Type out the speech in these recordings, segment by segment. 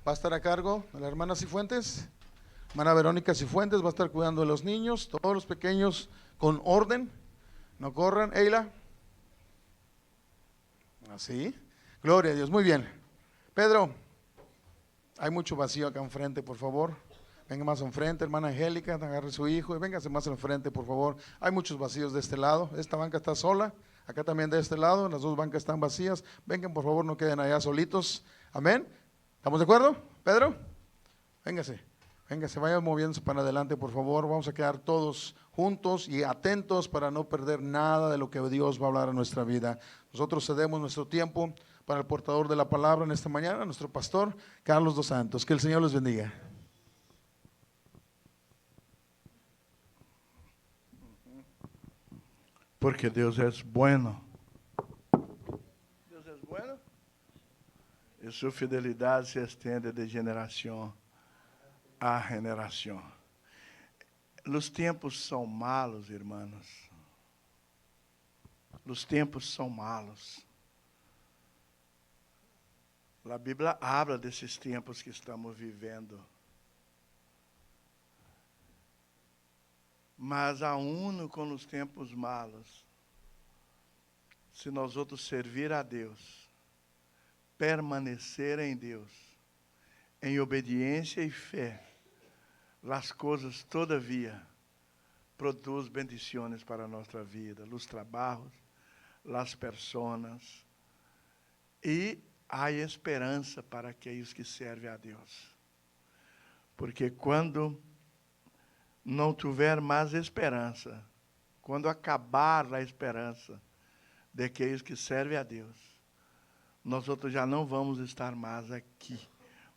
va a estar a cargo de la hermana Cifuentes. Hermana Verónica Cifuentes va a estar cuidando de los niños, todos los pequeños con orden, no corran. Eila. Así. Gloria a Dios, muy bien. Pedro, hay mucho vacío acá enfrente, por favor. Venga más enfrente, hermana Angélica, agarre a su hijo y véngase más enfrente, por favor. Hay muchos vacíos de este lado. Esta banca está sola, acá también de este lado, las dos bancas están vacías. Vengan, por favor, no queden allá solitos. Amén. ¿Estamos de acuerdo, Pedro? Véngase, vayan moviéndose para adelante, por favor. Vamos a quedar todos juntos y atentos para no perder nada de lo que Dios va a hablar a nuestra vida. Nosotros cedemos nuestro tiempo para el portador de la palabra en esta mañana, nuestro pastor Carlos dos Santos. Que el Señor les bendiga. Porque Deus é bueno. Deus é bueno. E sua fidelidade se estende de geração a geração. Os tempos são malos, irmãos. Os tempos são malos. A Bíblia habla desses tempos que estamos vivendo. Mas aún com os tempos malos, se nós outros servir a Deus, permanecer em Deus, em obediência e fé, as coisas todavia produzem bendições para a nossa vida, os trabalhos, as pessoas, e há esperança para aqueles que servem a Deus. Porque quando não tiver mais esperança, quando acabar a esperança de aqueles que servem a Deus, nós outros já não vamos estar mais aqui.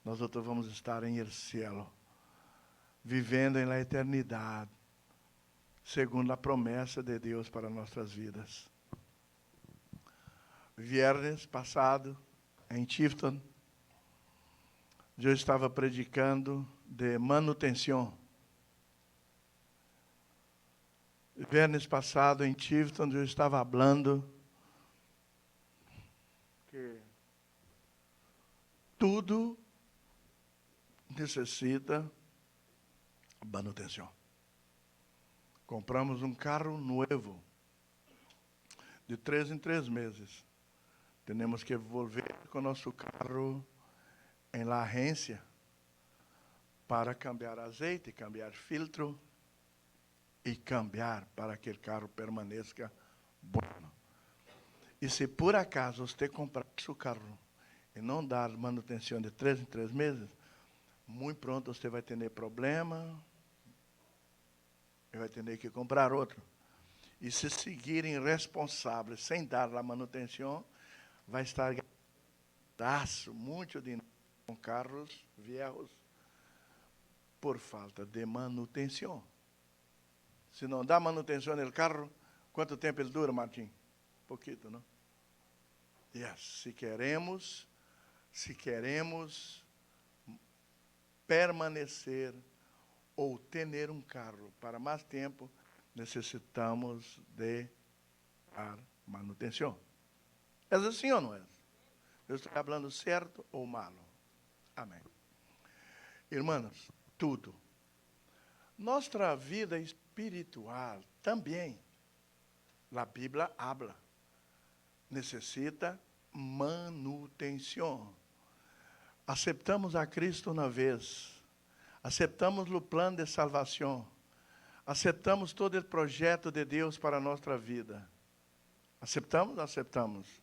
Nós outros vamos estar em el cielo, vivendo na eternidade, segundo a promessa de Deus para nossas vidas. Viernes passado, em Tifton, eu estava predicando de manutenção. Viernes passado em Tifton, eu estava falando que tudo necessita manutenção. Compramos um carro novo, de 3 em 3 meses. Temos que volver com nosso carro em la agência para cambiar azeite, cambiar filtro e cambiar para que o carro permaneça bom. E se por acaso você comprar seu carro e não dar manutenção de 3 em 3 meses, muito pronto você vai ter problema e vai ter que comprar outro. E se seguirem irresponsáveis sem dar a manutenção, vai estar gastando muito dinheiro com carros viejos por falta de manutenção. Se não dá manutenção no carro, quanto tempo ele dura, Martim? Pouquito, não? Yes. Se queremos permanecer ou ter um carro para mais tempo, necessitamos de dar manutenção. É assim ou não é? Eu estou falando certo ou malo? Amém. Irmãos, tudo. Nossa vida espiritual também, a Bíblia habla, necessita manutenção. Aceitamos a Cristo uma vez, aceitamos o plano de salvação, aceitamos todo o projeto de Deus para a nossa vida. Aceitamos? Aceitamos.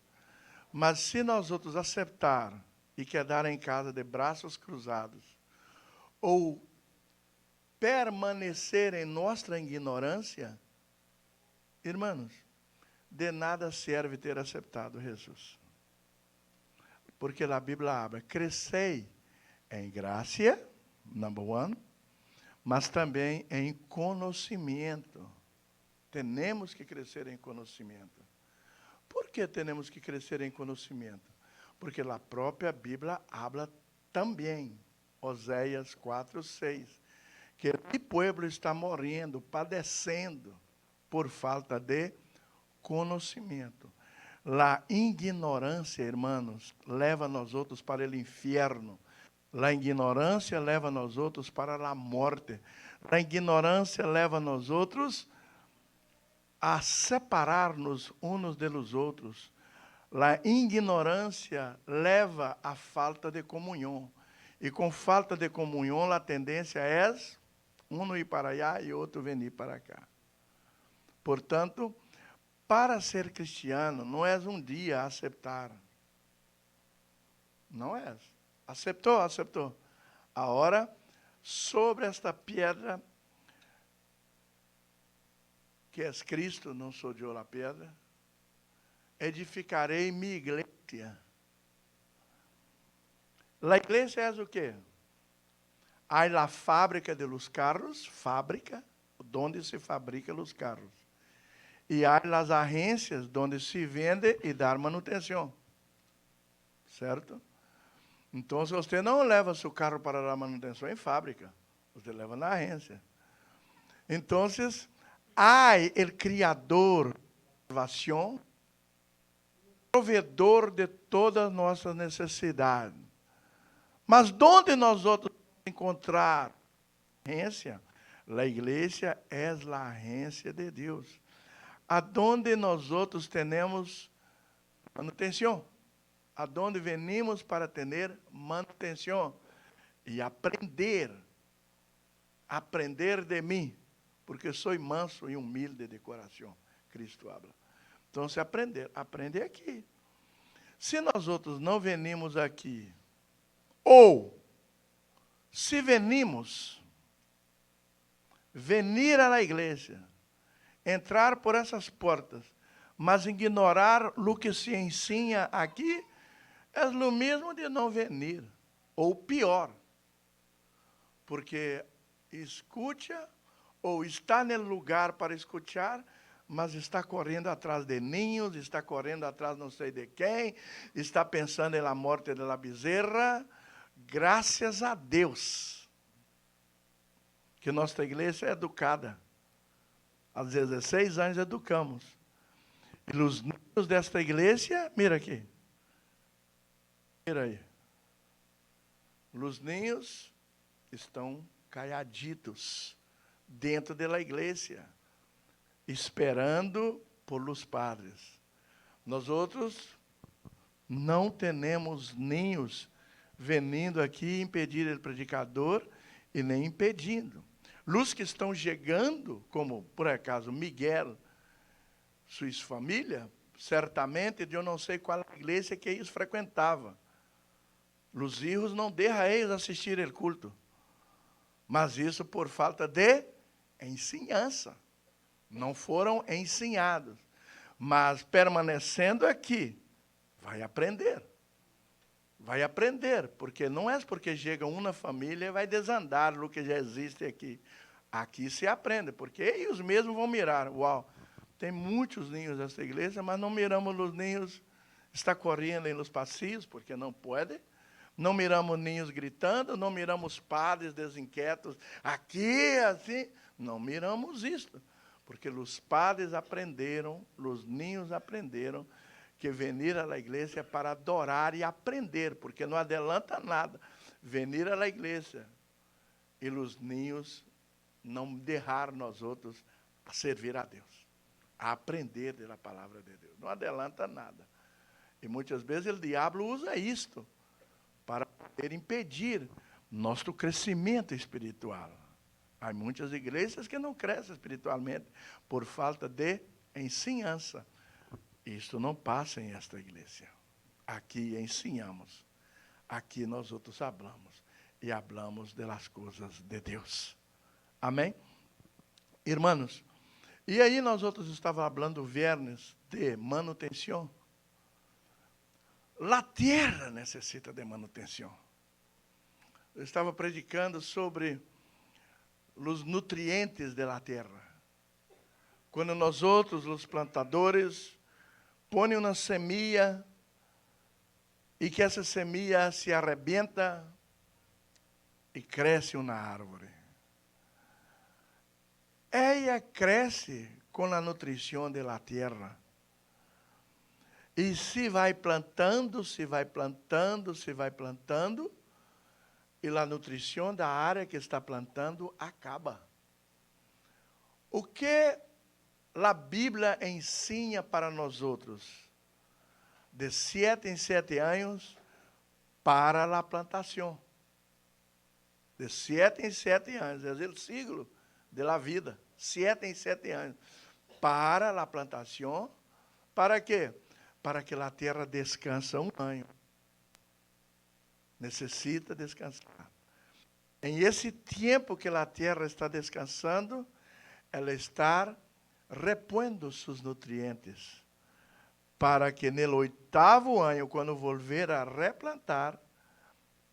Mas se nós outros aceitar e quedar em casa de braços cruzados, ou permanecer em nossa ignorância, irmãos, de nada serve ter aceitado Jesus. Porque a Bíblia habla, crescei em graça, number 1, mas também em conhecimento. Temos que crescer em conhecimento. Por que temos que crescer em conhecimento? Porque a própria Bíblia habla também, Oséias 4:6, que o povo está morrendo, padecendo por falta de conhecimento. A ignorância, irmãos, leva nós outros para o inferno. A ignorância leva nós outros para a morte. A ignorância leva nós outros a separar-nos uns dos outros. A ignorância leva à falta de comunhão. E com falta de comunhão, a tendência é um ir para allá e outro venir para cá. Portanto, para ser cristiano, não é um dia aceitar. Não é. Aceitou, aceitou. Agora, sobre esta pedra, que é Cristo, não sou eu a pedra, edificarei minha igreja. A igreja é o quê? Há a fábrica de los carros, fábrica, onde se fabrica os carros. E há as agências, onde se vende e dá manutenção. Certo? Então, se você não leva seu carro para dar manutenção em fábrica, você leva na agência. Então, há o Criador de salvação, provedor de todas as nossas necessidades. Mas onde nós outros encontrar agência? A igreja é a agência de Deus. Aonde nós outros temos manutenção. Aonde venimos para ter manutenção. E aprender. Aprender de mim. Porque sou manso e humilde de coração. Cristo habla. Então, se aprender, aprender aqui. Se nós outros não venimos aqui, ou se venimos, venir à igreja, entrar por essas portas, mas ignorar o que se ensina aqui, é o mesmo de não venir, ou pior, porque escuta, ou está no lugar para escutar, mas está correndo atrás de ninhos, está correndo atrás não sei de quem, está pensando na morte da bezerra. Graças a Deus que nossa igreja é educada. Aos 16 anos educamos. E os ninhos desta igreja, mira aqui. Mira aí. Os ninhos estão caiaditos dentro da igreja, esperando por os padres. Nós outros não temos ninhos venindo aqui impedir o predicador e nem impedindo. Luz que estão chegando, como por acaso Miguel, sua família, certamente eu não sei qual igreja que eles frequentavam. Os filhos não deixam eles assistir o culto, mas isso por falta de ensinança. Não foram ensinados, mas permanecendo aqui, vai aprender. Vai aprender, porque não é porque chega uma família e vai desandar o que já existe aqui. Aqui se aprende, porque eles mesmos vão mirar. Uau, tem muitos ninhos nessa igreja, mas não miramos os ninhos, está correndo nos passeios, porque não pode. Não miramos ninhos gritando, não miramos padres desinquietos, aqui, assim. Não miramos isto, porque os padres aprenderam, os ninhos aprenderam, que venir à igreja é para adorar e aprender, porque não adianta nada venir à igreja e os ninhos não deixar nós outros a servir a Deus, a aprender da palavra de Deus. Não adianta nada. E muitas vezes o diabo usa isto para poder impedir nosso crescimento espiritual. Há muitas igrejas que não crescem espiritualmente por falta de ensinança. Isto não passa em esta igreja. Aqui ensinamos. Aqui nós outros falamos. E falamos das coisas de Deus. Amém? Irmãos, e aí nós outros estávamos falando viernes de manutenção. A terra necessita de manutenção. Eu estava predicando sobre os nutrientes da terra. Quando nós outros, os plantadores, põe uma semente e que essa semente se arrebenta e cresce uma árvore. Ela cresce com a nutrição da terra. E se vai plantando, se vai plantando, se vai plantando, e a nutrição da área que está plantando acaba. O que a Bíblia ensina para nós outros? De 7 em 7 anos para a plantação. De 7 em 7 anos, é o ciclo da vida. 7 em 7 anos. Para a plantação, para quê? Para que a terra descanse um ano. Necessita descansar. Em esse tempo que a terra está descansando, ela está repondo seus nutrientes, para que no 8º ano, quando volver a replantar,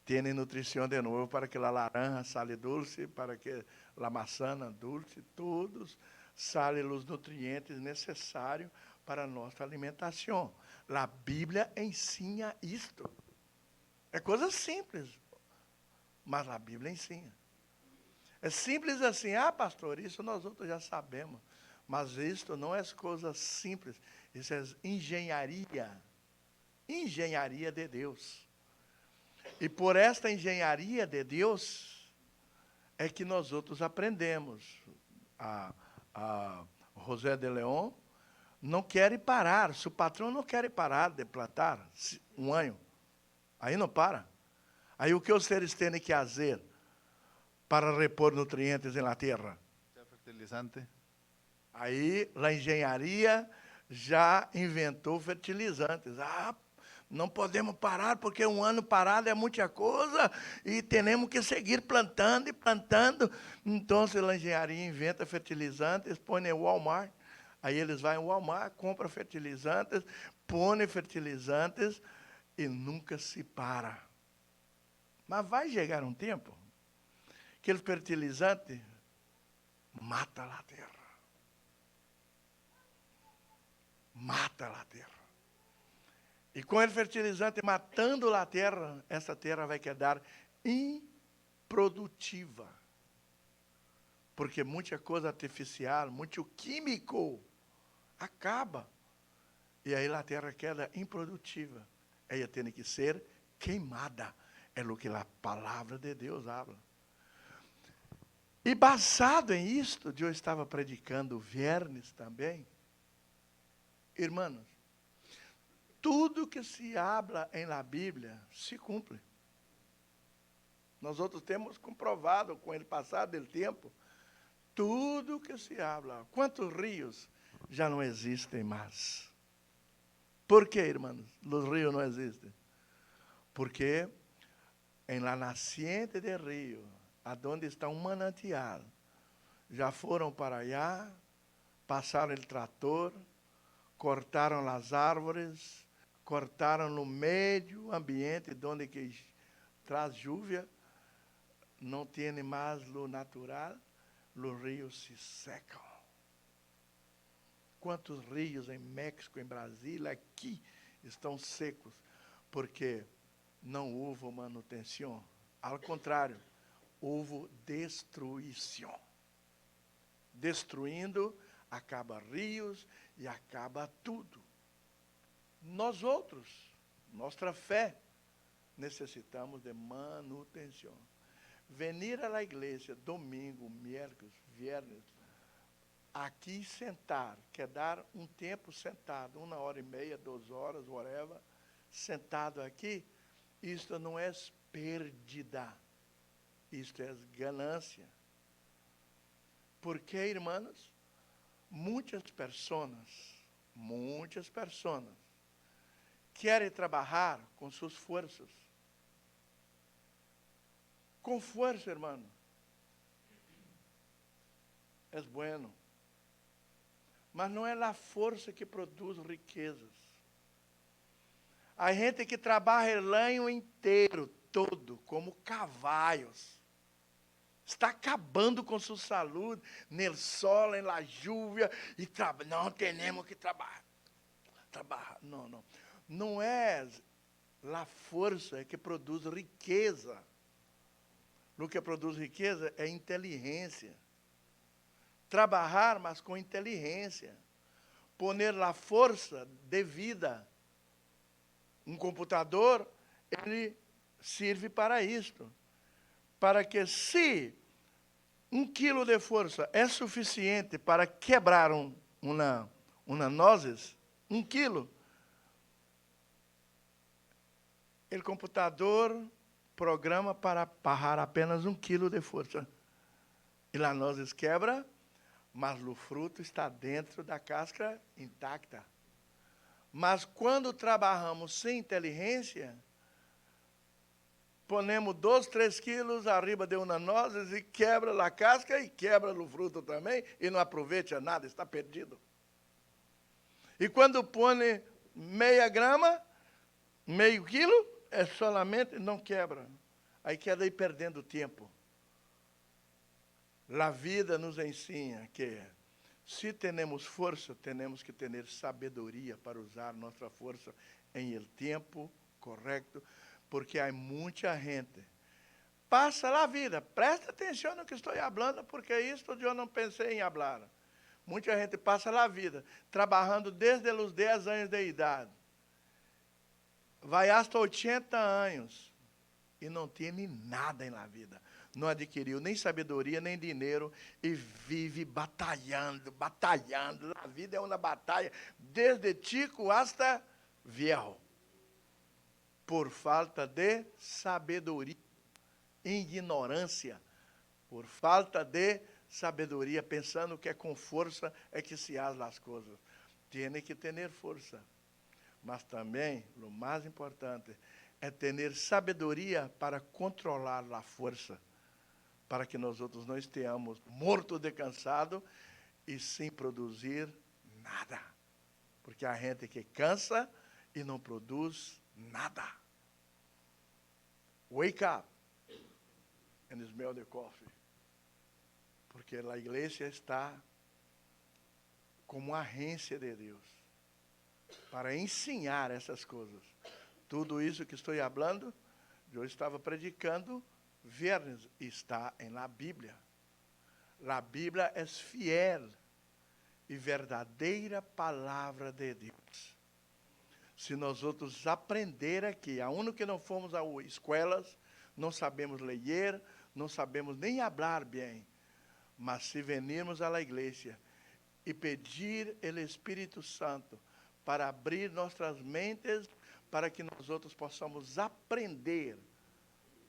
tenha nutrição de novo, para que a laranja sale dulce, para que a maçã dulce, todos salem os nutrientes necessários para a nossa alimentação. A Bíblia ensina isto. É coisa simples, mas a Bíblia ensina. É simples assim, pastor, isso nós outros já sabemos. Mas isto não é coisa simples, isso é engenharia. Engenharia de Deus. E por esta engenharia de Deus, é que nós outros aprendemos. A José de León não quer parar, se o patrão não quer parar de plantar um ano, aí não para. Aí o que os seres têm que fazer para repor nutrientes na terra? Fertilizante. Aí a engenharia já inventou fertilizantes. Não podemos parar, porque um ano parado é muita coisa, e temos que seguir plantando e plantando. Então, a engenharia inventa fertilizantes, põe no Walmart. Aí eles vão ao Walmart, compram fertilizantes, põem fertilizantes e nunca se para. Mas vai chegar um tempo que o fertilizante mata a terra. Mata a terra. E com o fertilizante matando a terra, essa terra vai quedar improdutiva. Porque muita coisa artificial, muito químico, acaba. E aí a terra queda improdutiva. Ela tem que ser queimada. É o que a palavra de Deus habla. E basado em isto, eu estava predicando viernes também. Irmãos, tudo que se habla em la Bíblia se cumpre. Nós outros temos comprovado com o passar do tempo, tudo que se habla. Quantos rios já não existem mais? Por que, irmãos, os rios não existem? Porque em la nasciente de rio, aonde está um manancial, já foram para allá, passaram o trator, cortaram as árvores, cortaram no meio ambiente, onde que traz chuva, não tem mais lo natural, os rios se secam. Quantos rios em México, em Brasília, aqui estão secos? Porque não houve manutenção. Ao contrário, houve destruição. Destruindo, acaba rios e acaba tudo. Nós outros, nossa fé, necessitamos de manutenção. Venir à igreja domingo, miércoles, viernes, aqui sentar, quer dar um tempo sentado, 1h30, 2 horas, whatever, sentado aqui, isto não é perdida, isto é ganância. Porque, irmãos, muitas pessoas querem trabalhar com suas forças. Com força, irmão. É bueno. Mas não é a força que produz riquezas. A gente que trabalha o ano inteiro, todo, como cavalos. Está acabando com sua saúde, no sol, na chuva, e não temos que trabalhar. Não. Não é a força que produz riqueza. O que produz riqueza é inteligência. Trabalhar, mas com inteligência. Poner a força devida. Um computador, ele serve para isto. para que se 1 quilo de força é suficiente para quebrar uma nozes, 1 quilo, o computador programa para barrar apenas 1 quilo de força. E a nozes quebra, mas o fruto está dentro da casca intacta. Mas quando trabalhamos sem inteligência, ponemos 2, 3 quilos arriba de uma nozes e quebra a casca e quebra o fruto também e não aproveita nada, está perdido. E quando põe meia grama, meio quilo, é solamente, não quebra. Aí queda aí perdendo tempo. A vida nos ensina que se temos força, temos que ter sabedoria para usar nossa força em el tempo correto, porque há muita gente. Passa a vida, presta atenção no que estou falando, porque isto eu não pensei em falar. Muita gente passa a vida trabalhando desde os 10 anos de idade. Vai hasta 80 anos e não tem nada na vida. Não adquiriu nem sabedoria, nem dinheiro e vive batalhando. A vida é uma batalha, desde chico hasta viejo. Por falta de sabedoria, ignorância, por falta de sabedoria, pensando que é com força é que se faz as coisas. Tem que ter força. Mas também, o mais importante, é ter sabedoria para controlar a força, para que nós outros não estejamos mortos de cansado e sem produzir nada. Porque há gente que cansa e não produz nada. Wake up and smell the coffee. Porque a igreja está como agência de Deus para ensinar essas coisas. Tudo isso que estou falando, eu estava predicando viernes, está na Bíblia. A Bíblia é fiel e verdadeira palavra de Deus. Se nós outros aprender aqui, aonde que não fomos a escolas, não sabemos ler, não sabemos nem falar bem, mas se venirmos à igreja e pedir o Espírito Santo para abrir nossas mentes, para que nós outros possamos aprender,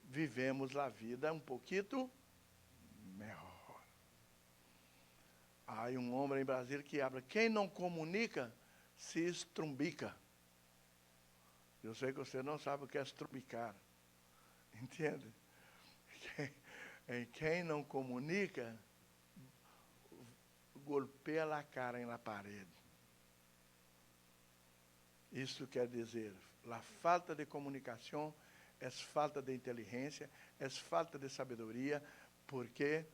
vivemos a vida um pouquinho melhor. Há um homem em Brasília que habla, quem não comunica, se estrumbica. Eu sei que você não sabe o que é estrumbicar. Entende? Quem não comunica, golpeia a cara na parede. Isso quer dizer, a falta de comunicação é falta de inteligência, é falta de sabedoria, porque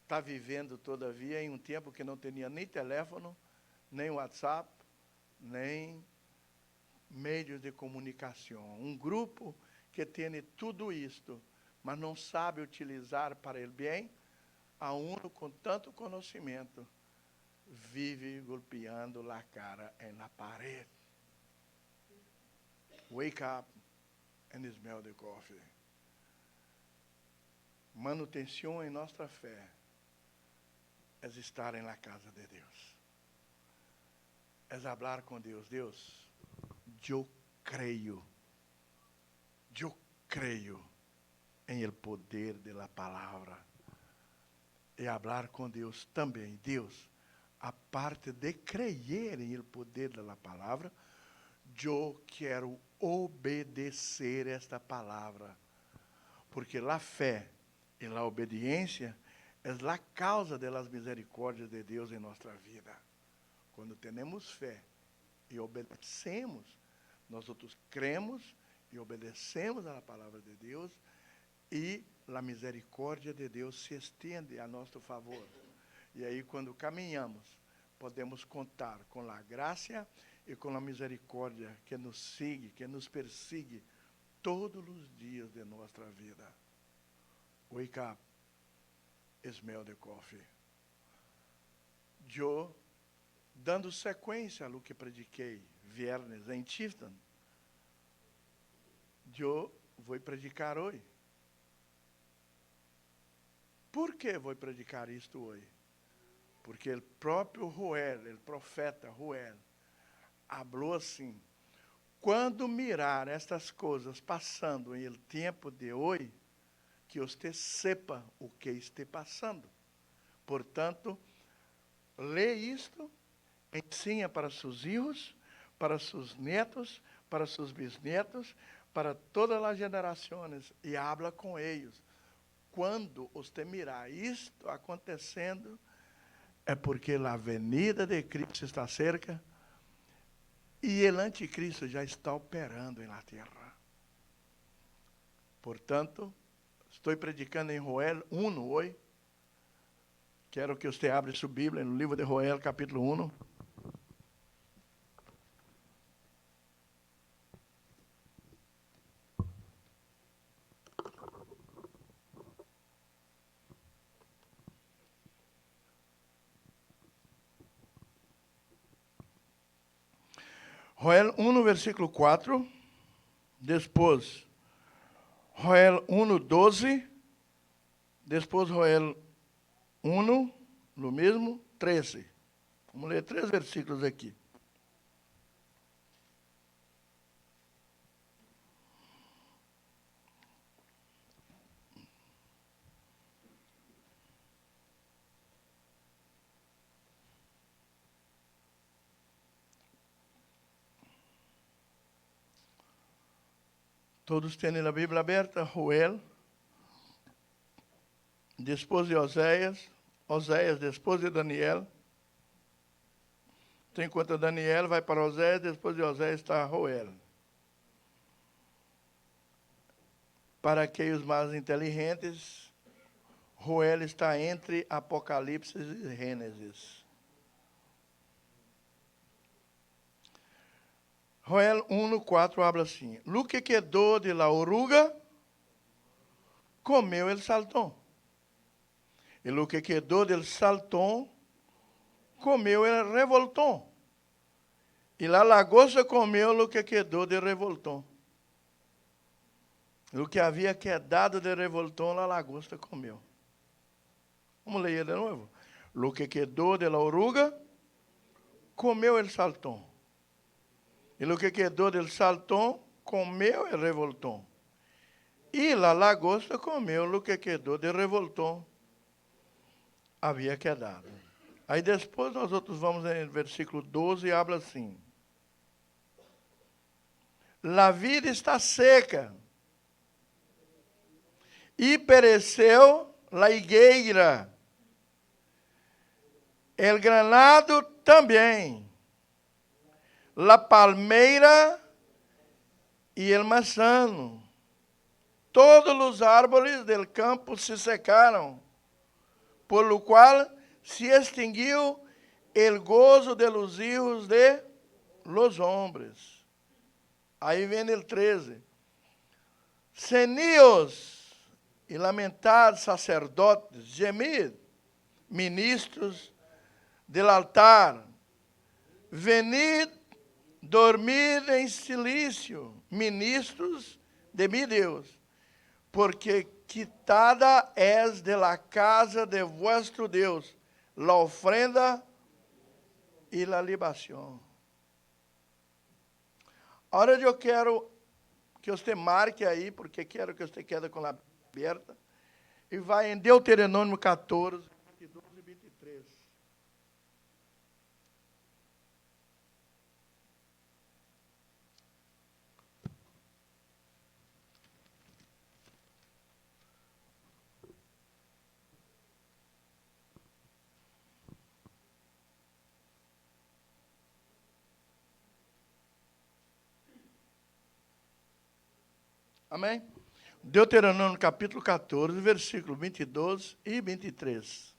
está vivendo, todavia, em um tempo que não tinha nem teléfono, nem WhatsApp, nem meios de comunicação. Um grupo que tem tudo isto, mas não sabe utilizar para o bem, a um com tanto conhecimento, vive golpeando a cara na parede. Wake up and smell the coffee. Manutenção em nossa fé é estar na casa de Deus. É falar com Deus. Deus, eu creio em el poder de la palavra. E falar com Deus também. Deus, a parte de crer em el poder de la palavra, eu quero obedecer esta palavra. Porque a fé e a obediência é a causa das misericórdias de Deus em nossa vida. Quando temos fé e obedecemos, nós outros cremos e obedecemos à palavra de Deus, e a misericórdia de Deus se estende a nosso favor. E aí, quando caminhamos, podemos contar com a graça e com a misericórdia que nos sigue, que nos persigue todos os dias de nossa vida. Wake up, smell the coffee. Eu, dando sequência ao que prediquei viernes em Tifton, eu vou predicar hoje. Por que vou predicar isto hoje? Porque o próprio Joel, o profeta Joel, falou assim: quando mirar estas coisas passando em el tempo de hoje, que você sepa o que está passando. Portanto, lê isto, ensina para seus filhos, para seus netos, para seus bisnetos, para todas as gerações, e habla com eles. Quando você mirar isto acontecendo, é porque a venida de Cristo está cerca e o anticristo já está operando na terra. Portanto, estou predicando em Joel 1 hoje. Quero que você abra sua Bíblia no livro de Joel, capítulo 1. Joel 1, versículo 4. Depois, Joel 1, 12. Depois, Joel 1, no mesmo, 13. Vamos ler 3 versículos aqui. Todos têm a Bíblia aberta? Joel, depois de Oséias, Oséias depois de Daniel. Então, enquanto Daniel vai para Oséias, depois de Oséias está Joel. Para aqueles mais inteligentes, Joel está entre Apocalipse e Gênesis. Joel 1:4 habla assim: Lo que quedou de la oruga, comeu el saltón. E lo que quedou del saltón, comeu el revoltón. E la lagosta comeu lo que quedou de revoltón. O que havia quedado de revoltón, a lagosta comeu. Vamos ler de novo. Lo que quedou de la oruga, comeu el saltón. E lo que quedou del saltón, comeu el revoltón. E la lagosta comeu lo que quedou de revoltón. Havia quedado. Aí depois nós outros vamos no versículo 12 e habla assim: La vida está seca, e pereceu la higueira, el granado também, la palmeira e el manzano. Todos os árboles del campo se secaram, por lo cual se extinguiu el gozo de los hijos de los hombres. Aí vem o 13. Ceníos e lamentad sacerdotes, gemid, ministros del altar, venid, dormid em silício, ministros de mi Deus, porque quitada és de la casa de vuestro Deus la ofrenda e la libação. Agora eu quero que você marque aí, porque quero que você quede com a aberta, e vai em Deuteronômio 14, 22 e 23. Amém? Deuteronômio capítulo 14, versículo 22 e 23.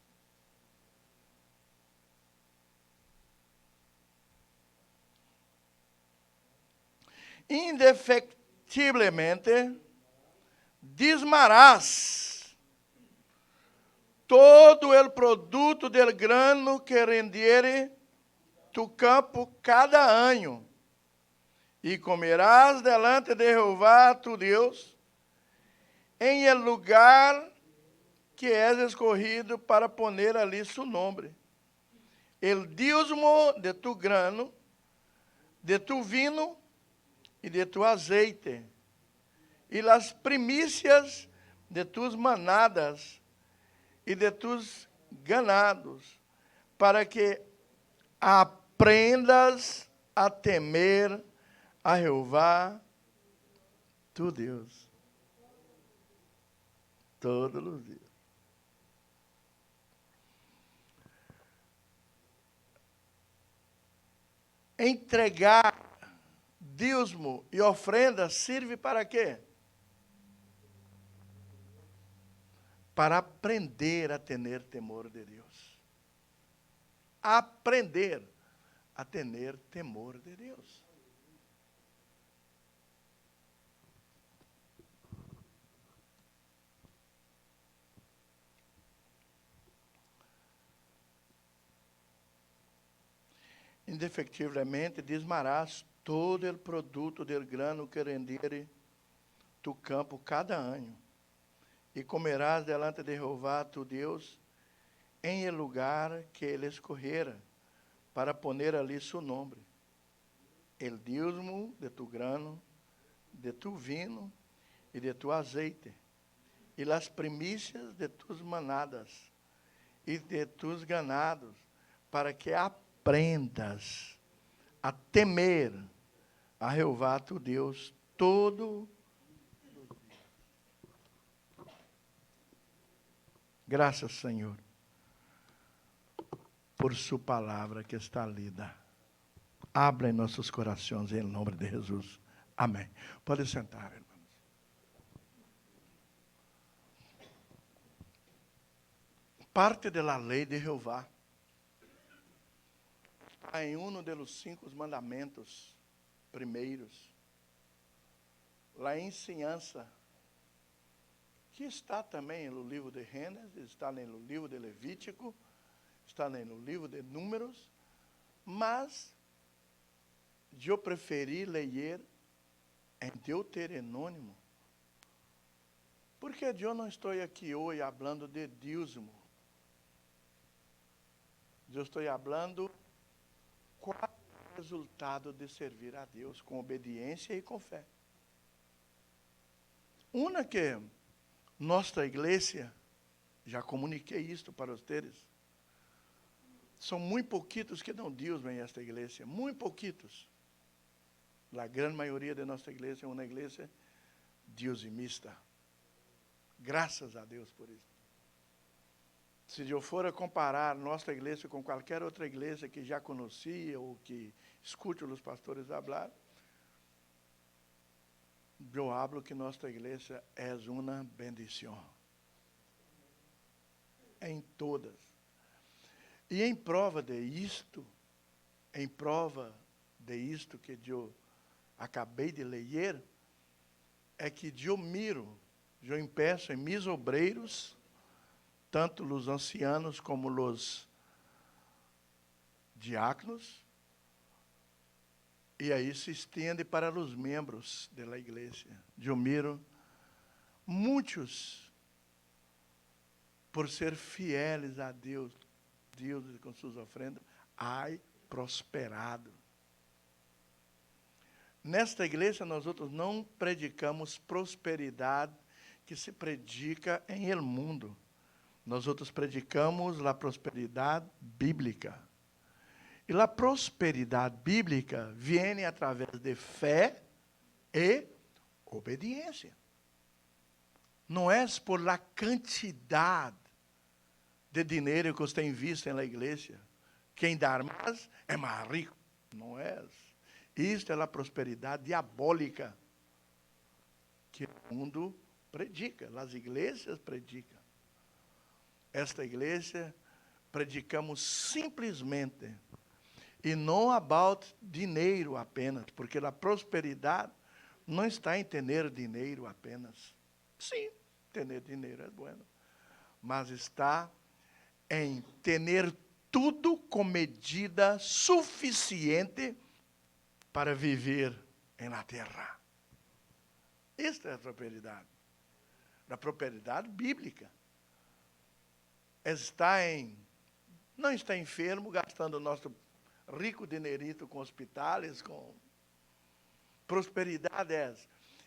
Indefectiblemente desmarás todo o produto del grano que rendiere tu campo cada ano, E comerás delante de Jehová tu Deus, em el lugar que és escorrido para poner ali su nombre. El dízimo de tu grano, de tu vino e de tu azeite, e las primícias de tus manadas e de tus ganados, para que aprendas a temer a Jeová, tu Deus, todos os dias. Entregar dízimo e ofrenda serve para quê? Para aprender a ter temor de Deus. Aprender a ter temor de Deus. Indefectivamente dizmarás todo o produto del grano que rendere tu campo cada ano, e comerás delante de Jeová tu Deus em el lugar que ele escorrera, para poner ali su nombre. El dízimo de tu grano, de tu vino e de tu azeite, e las primícias de tus manadas e de tus ganados, para que aprendas a temer a Jeová tu Deus todo. Graças, Senhor, por sua palavra que está lida. Abra em nossos corações, em nome de Jesus. Amém. Pode sentar, irmãos. Parte da lei de Jeová está em um dos 5 mandamentos primeiros. A ensinança, que está também no livro de Gênesis, está no livro de Levítico, está no livro de Números, mas eu preferi ler em Deuteronômio, porque eu não estou aqui hoje falando de dízimo. Eu estou falando qual é o resultado de servir a Deus com obediência e com fé. Uma que nossa igreja, já comuniquei isto para vocês, são muito pouquitos que dão dízimo em esta igreja, muito pouquitos. A grande maioria de nossa igreja é uma igreja dizimista. Graças a Deus por isso. Se eu for a comparar nossa igreja com qualquer outra igreja que já conhecia ou que escute os pastores falar, eu hablo que nossa igreja é uma bendição. Em todas. E em prova de isto que eu acabei de ler, é que eu miro, eu empeço em meus obreiros, tanto os ancianos como os diáconos, e aí se estende para os membros da igreja. Eu miro muitos, por ser fieles a Deus com suas ofrendas, ai prosperado. Nesta igreja, nós outros não predicamos prosperidade que se predica em el mundo. Nós outros predicamos a prosperidade bíblica. E a prosperidade bíblica vem através de fé e obediência. Não é por la quantidade de dinheiro que você investe na igreja. Quem dá mais é mais rico. Não é. Isto é a prosperidade diabólica que o mundo predica, as igrejas predicam. Esta igreja predicamos simplesmente, e não about dinheiro apenas, porque a prosperidade não está em ter dinheiro apenas. Sim, ter dinheiro é bueno, mas está em ter tudo com medida suficiente para viver em la terra. Esta é a prosperidade. A prosperidade bíblica. Não está enfermo, gastando o nosso rico dinerito com hospitais, com... Prosperidade é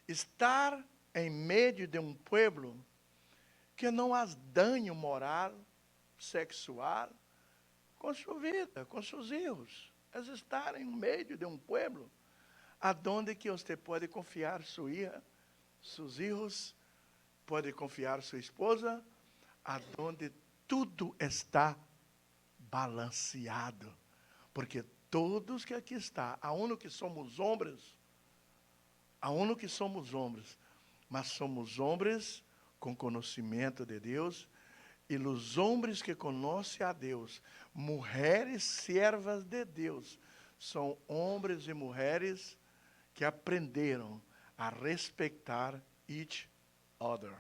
estar em meio de um povo que não há dano moral, sexual, com sua vida, com seus filhos. É estar em meio de um povo aonde que você pode confiar sua filha, seus filhos, pode confiar sua esposa, aonde tudo está balanceado. Porque todos que aqui está, aún que somos homens, mas somos homens com conhecimento de Deus, e os homens que conhecem a Deus, mulheres servas de Deus, são homens e mulheres que aprenderam a respeitar each other,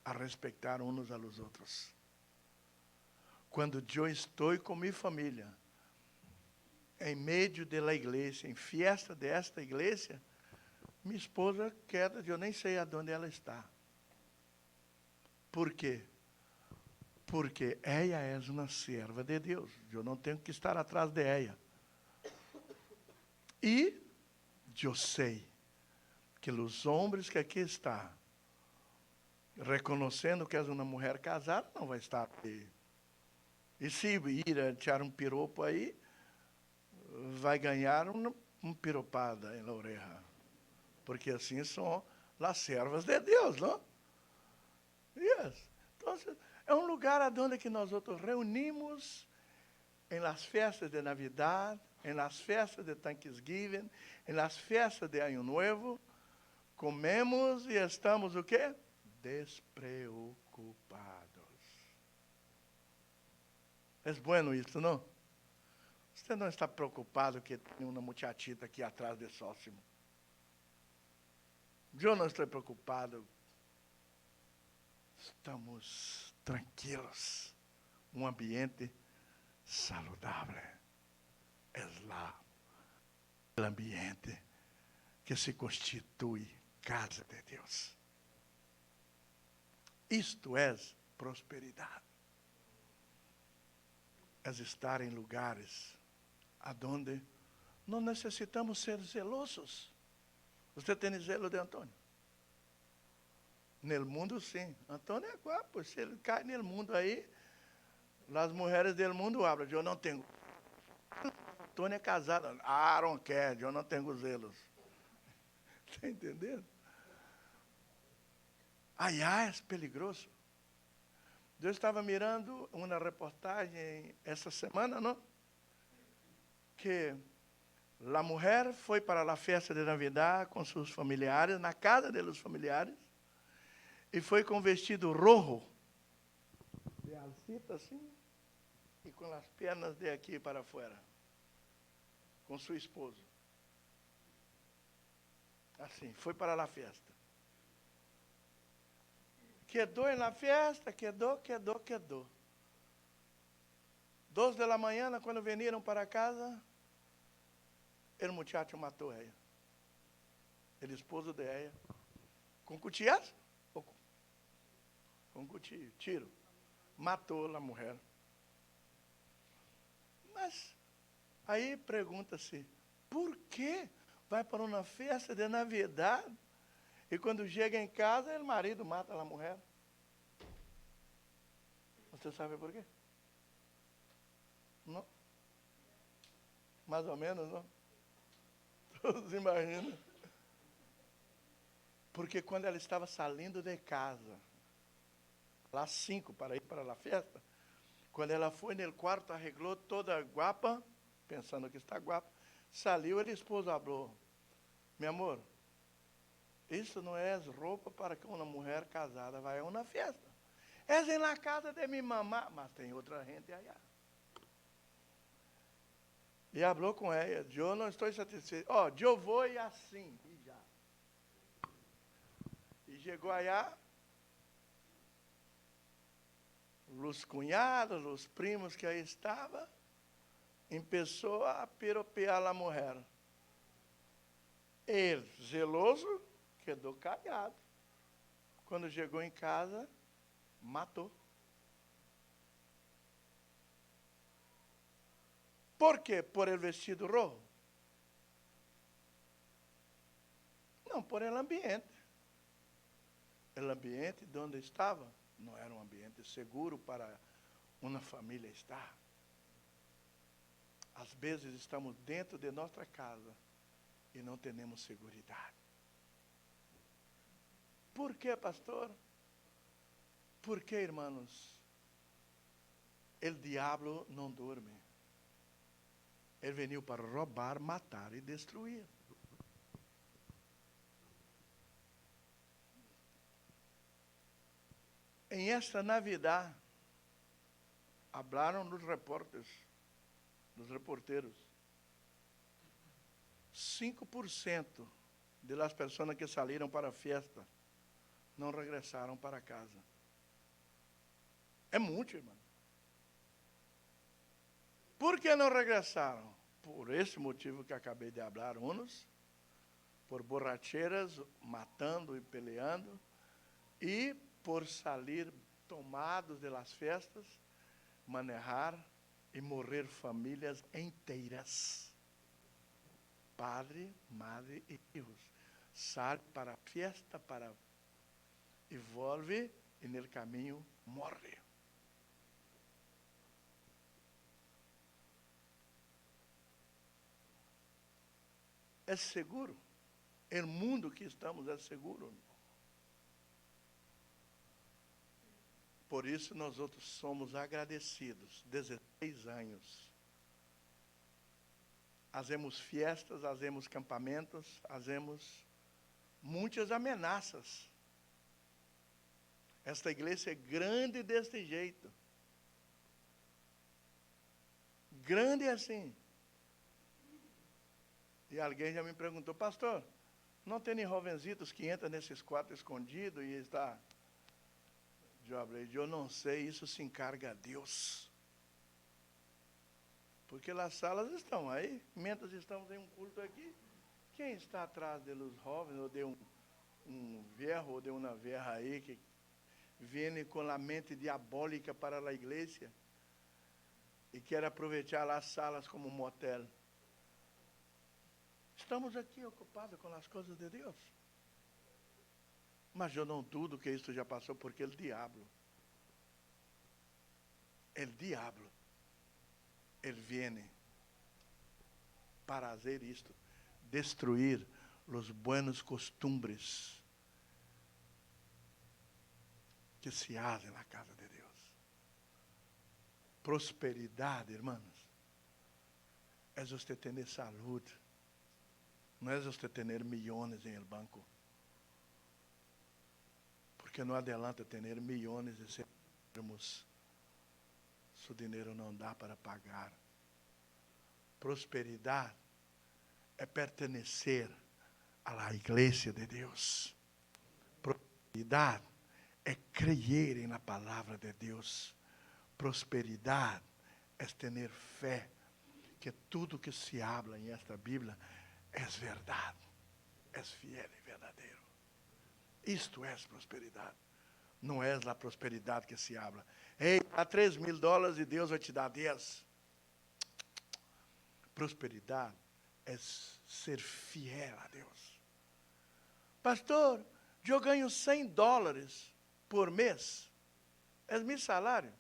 a respeitar uns aos outros. Quando eu estou com minha família, em meio da igreja, em festa desta igreja, minha esposa quer, eu nem sei aonde ela está. Por quê? Porque ela é uma serva de Deus. Eu não tenho que estar atrás de ela. E eu sei que os homens que aqui estão, reconhecendo que é uma mulher casada, não vai estar aí. E se ir tirar um piropo aí, vai ganhar uma piropada na orelha. Porque assim são as servas de Deus, não? Yes. Então, é um lugar onde que nós outros reunimos em las festas de Navidad, em las festas de Thanksgiving, em las festas de Ano Novo, comemos e estamos o quê? Despreocupados. É bueno isso, não? Você não está preocupado que tem uma muchachita aqui atrás de sócio. Eu não estou preocupado. Estamos tranquilos. Um ambiente saudável. É lá o ambiente que se constitui casa de Deus. Isto é prosperidade. É estar em lugares aonde não necessitamos ser zelosos. Você tem zelo de Antônio? No mundo, sim. Antônio é guapo. Se ele cai no mundo aí, as mulheres do mundo falam, eu não tenho. Antônio é casado. Aaron quer, eu não tenho zelos. Está entendendo? Allá é peligroso. Eu estava mirando uma reportagem essa semana, não? Que a mulher foi para a festa de Navidad com seus familiares, na casa dos familiares, e foi com vestido rojo, de alcita assim, e com as pernas de aqui para fora, com seu esposo. Assim, foi para a festa. Quedou na festa, quedou. 2 da manhã, quando vieram para casa, o muchacho matou ela. O esposo de ela. Com cuchillas? Com cuchillo, tiro. Matou a mulher. Mas, aí pergunta-se, por que vai para uma festa de Navidad e quando chega em casa, o marido mata a mulher? Você sabe por quê? Não? Mais ou menos, não? Todos imaginam. Porque quando ela estava saindo de casa, às 5 para ir para a festa, quando ela foi no quarto, arreglou toda guapa, pensando que está guapa, saiu, o esposo falou, meu amor, isso não é roupa para que uma mulher casada vá a uma festa. É na casa de minha mamá, mas tem outra gente allá. E falou com ela, eu não estou satisfeito. Eu vou e assim, e já. E chegou allá, os cunhados, os primos que aí estavam, começou a piropear a mulher. Ele, zeloso, quedou callado. Quando chegou em casa, matou. Por quê? Por el vestido rojo? Não, por el ambiente. O ambiente onde estava não era um ambiente seguro para uma família estar. Às vezes estamos dentro de nossa casa e não temos segurança. Por quê, pastor? Porque, irmãos, o diabo não dorme. Ele veio para roubar, matar e destruir. Em esta Navidad, hablaron los reporteros, 5% de las personas que salieron para a fiesta não regressaram para casa. É muito, irmão. Por que não regressaram? Por esse motivo que acabei de falar, uns por borracheras, matando e peleando, e por sair tomados de las festas, manejar e morrer famílias inteiras. Padre, madre e filhos. Sai para a festa, e volve, e no caminho morre. É seguro? O mundo que estamos é seguro? Por isso, nós outros somos agradecidos. 16 anos. Fazemos fiestas, fazemos campamentos, fazemos muitas ameaças. Esta igreja é grande deste jeito. Grande assim. E alguém já me perguntou, pastor, não tem jovenzitos que entram nesses quartos escondidos e está... Eu não sei, isso se encarga a Deus. Porque as salas estão aí, mientras estamos em um culto aqui, quem está atrás dos jovens, ou de um viejo, ou de uma vieja aí, que vem com a mente diabólica para a igreja, e quer aproveitar as salas como motel. Estamos aqui ocupados com as coisas de Deus. Mas eu não dudo que isso já passou, porque o diabo, ele vem para fazer isto, destruir os buenos costumbres que se fazem na casa de Deus. Prosperidade, irmãos, é você ter saúde, não é você ter milhões em el banco. Porque não adianta ter milhões e sermos, seu dinheiro não dá para pagar. Prosperidade é pertencer à igreja de Deus. Prosperidade é crer na palavra de Deus. Prosperidade é ter fé que tudo que se habla em esta Bíblia é verdade, é fiel e verdadeiro. Isto é prosperidade. Não é a prosperidade que se habla. Ei, dá $3.000 e Deus vai te dar 10. Prosperidade é ser fiel a Deus. Pastor, eu ganho $100 por mês. É meu salário.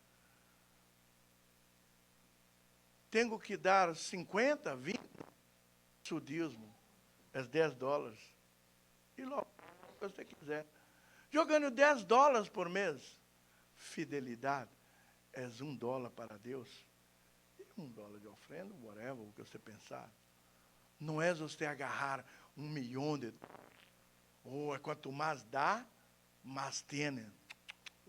Tenho que dar 50, 20, seu dízimo. É $10. E logo, se você quiser. Eu ganho $10 por mês. Fidelidade é $1 para Deus. E $1 de ofrenda, whatever, o que você pensar. Não é você agarrar $1 milhão de... Ou quanto mais dá, mais tem.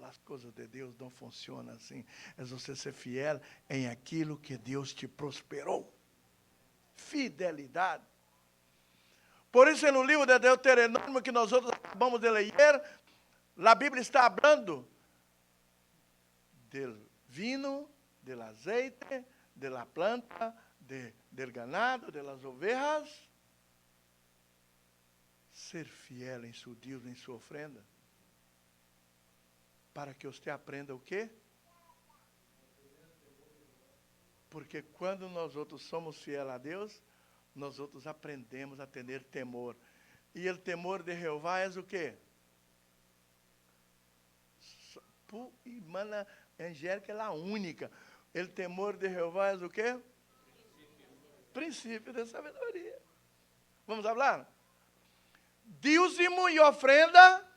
As coisas de Deus não funcionam assim. É você ser fiel em aquilo que Deus te prosperou. Fidelidade. Por isso, no livro de Deuteronômio, que nós outros acabamos de ler, a Bíblia está falando do vinho, do azeite, da planta, do ganado, das ovelhas. ser fiel em seu dízimo, em sua ofrenda, para que você aprenda o quê? Porque quando nós outros somos fiéis a Deus, nós outros aprendemos a ter temor. E o temor de Jeová é o quê? Irmã Angélica é a única. O temor de Jeová é o quê? Princípio de sabedoria. Vamos falar? Dízimo e ofrenda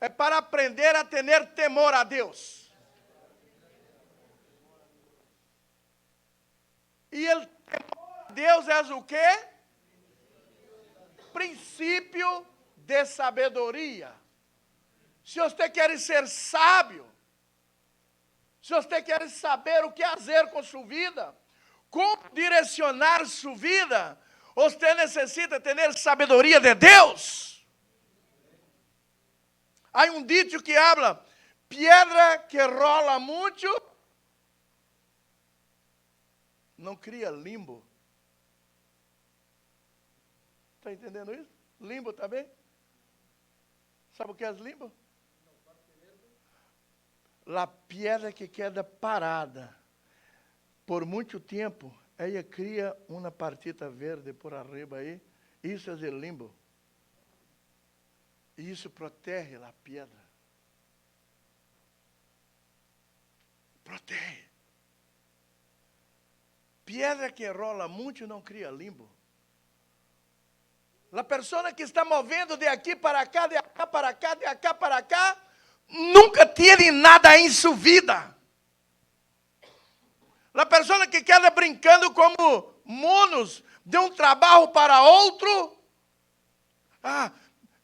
é para aprender a ter temor a Deus. E o temor a Deus é o quê? Princípio de sabedoria. Se você quer ser sábio, se você quer saber o que fazer com sua vida, como direcionar sua vida, você necessita ter sabedoria de Deus. Há um dito que habla, pedra que rola muito, não cria limbo. Está entendendo isso? Limbo também? Sabe o que é limbo? La pedra que queda parada por muito tempo, ela cria uma partita verde por arriba aí. Isso é o limbo. E isso protege a pedra. Protege. Pedra que rola muito não cria limbo. A pessoa que está movendo de aqui para cá, de cá para cá, de cá para cá, nunca teve nada em sua vida. A pessoa que queda brincando como monos de um trabalho para outro.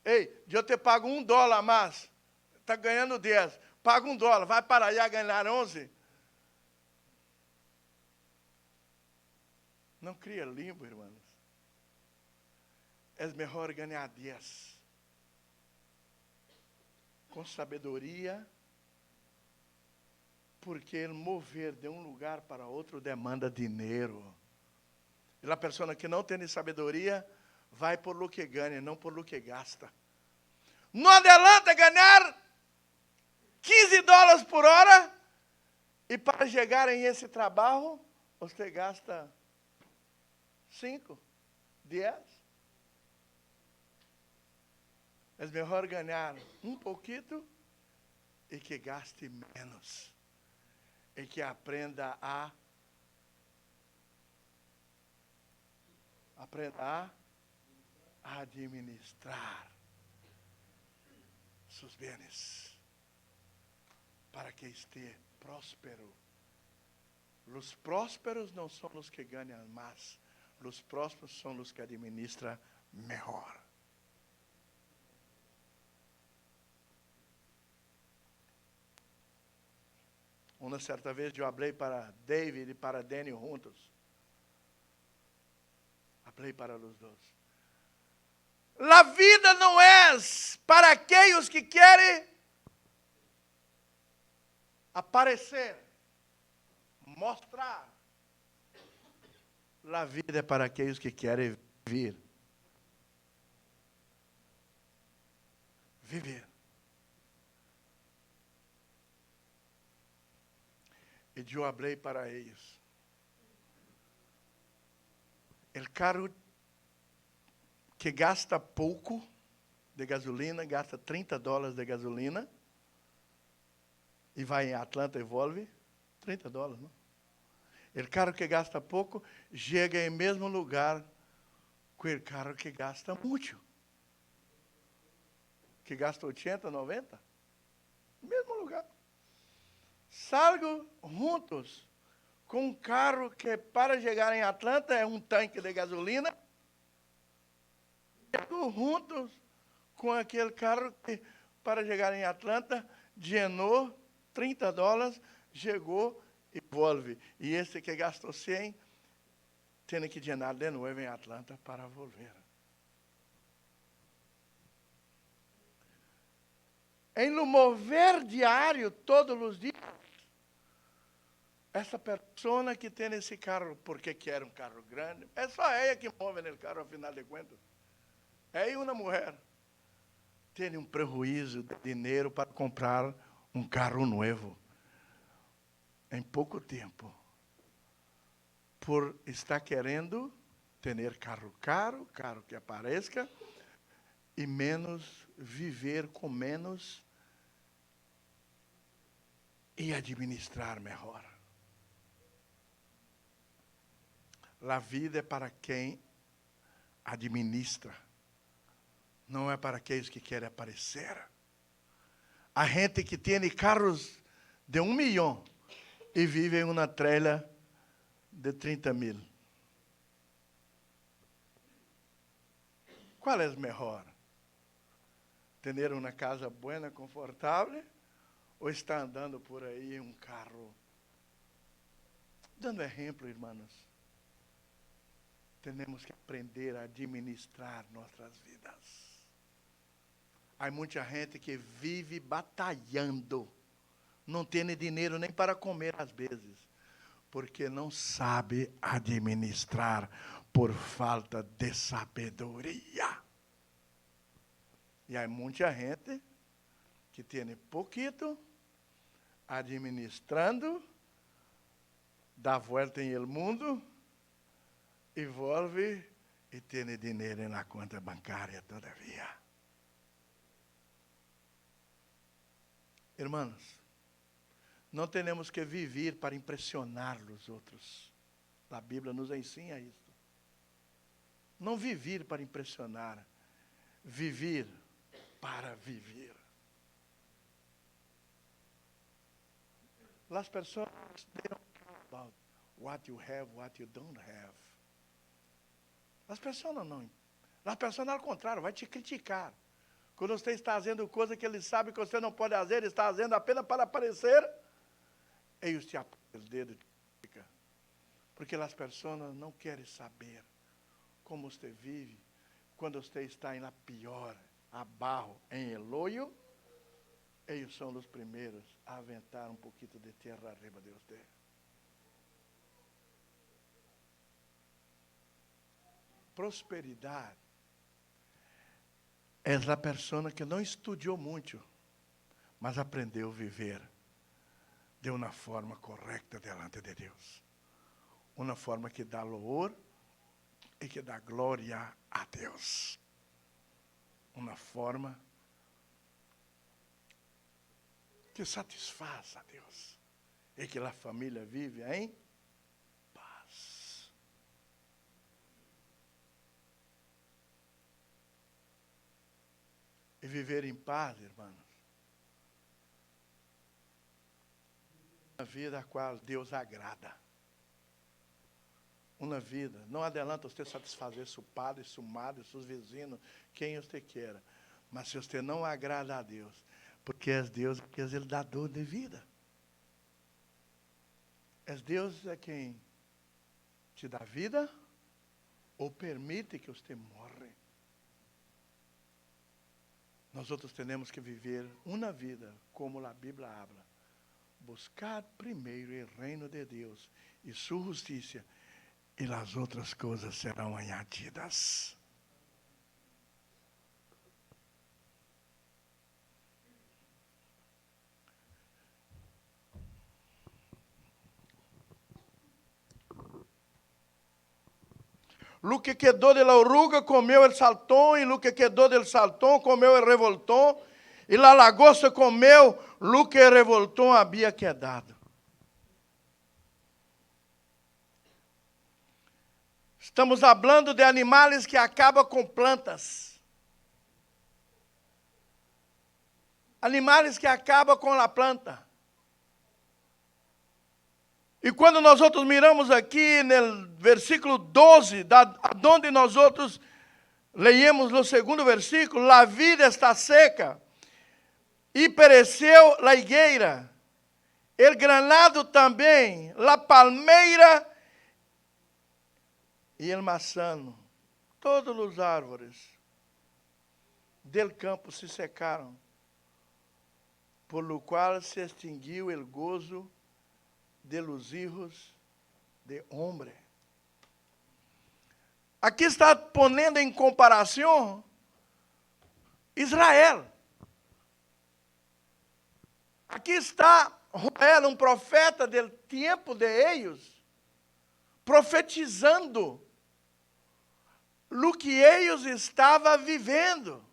Ei, eu te pago $1 a mais. Está ganhando 10. Paga $1. Vai para allá ganhar 11. Não cria limbo, irmãos. É melhor ganhar 10. Com sabedoria, porque o mover de um lugar para outro demanda dinheiro. E a pessoa que não tem sabedoria, vai por lo que ganha, não por lo que gasta. Não adianta ganhar $15 por hora, e para chegar em esse trabalho, você gasta 5, 10. É melhor ganhar um pouquinho e que gaste menos. E que aprenda a administrar seus bens para que esteja próspero. Os prósperos não são os que ganham mais, os prósperos são os que administram melhor. Uma certa vez eu falei para David e para Daniel juntos. Falei para os dois. A vida não é para aqueles que querem aparecer, mostrar. A vida é para aqueles que querem viver. Viver. E eu falei para eles. O carro que gasta pouco de gasolina, gasta $30 de gasolina, e vai em Atlanta e volve, $30, não? O carro que gasta pouco, chega em mesmo lugar com o carro que gasta muito. Que gasta 80, 90, mesmo lugar. Salgo juntos com um carro que para chegar em Atlanta é um tanque de gasolina. Chego juntos com aquele carro que para chegar em Atlanta llenou $30, chegou e volve. E esse que gastou 100, tem que llenar de novo em Atlanta para volver. Em no mover diário, todos os dias, essa pessoa que tem esse carro, porque quer um carro grande, é só ela que move no carro, afinal de contas. É uma mulher. Tem um prejuízo de dinheiro para comprar um carro novo. Em pouco tempo. Por estar querendo ter carro caro, carro que apareça, e menos, viver com menos e administrar melhor. A vida é para quem administra, não é para aqueles que querem aparecer. A gente que tem carros de 1 milhão e vive em uma trailer de 30 mil. Qual é melhor? Ter uma casa boa, confortável, ou estar andando por aí em um carro? Dando exemplo, irmãos. Temos que aprender a administrar nossas vidas. Há muita gente que vive batalhando, não tem dinheiro nem para comer às vezes, porque não sabe administrar por falta de sabedoria. E há muita gente que tem pouquito, administrando, dá volta em el mundo, e volve e tem dinheiro na conta bancária todavia. Irmãos, não temos que viver para impressionar os outros. A Bíblia nos ensina isso. Não viver para impressionar, viver para viver. As pessoas they don't care about what you have, what you don't have. As pessoas não. As pessoas, ao contrário, vai te criticar. Quando você está fazendo coisa que ele sabe que você não pode fazer, está fazendo apenas para aparecer, eles te apontam os dedos e te criticam. Porque as pessoas não querem saber como você vive quando você está na pior, abaixo, em eloio. Eles são os primeiros a aventar um pouquinho de terra arriba de você. Prosperidade é a pessoa que não estudou muito, mas aprendeu a viver de uma forma correta diante de Deus. Uma forma que dá louvor e que dá glória a Deus. Uma forma que satisfaz a Deus. E que a família vive em paz. E viver em paz, irmãos, uma vida a qual Deus agrada. Uma vida, não adianta você satisfazer seu padre, sua madre, seus vizinhos, quem você queira. Mas se você não agrada a Deus, porque é Deus que é Ele dador de vida. É Deus é quem te dá vida ou permite que você morra. Nós outros temos que viver uma vida como a Bíblia habla. Buscar primeiro o reino de Deus e sua justiça, e as outras coisas serão añadidas. Lo que quedó de la oruga comeu el saltón, e lo que quedó del saltón comeu el revoltón, e la lagosta comeu lo que el revoltón había quedado. Estamos falando de animais que acabam com plantas. Animais que acabam com a planta. E quando nós outros miramos aqui no versículo 12, onde nós outros leímos no segundo versículo, a vida está seca e pereceu a higueira, el granado também, la palmeira e el maçano, todos os árvores del campo se secaram, por lo qual se extinguiu el gozo de los hijos de hombre. Aqui está ponendo em comparação Israel. Aqui está Joel, um profeta do tempo de eles, profetizando o que eles estavam vivendo.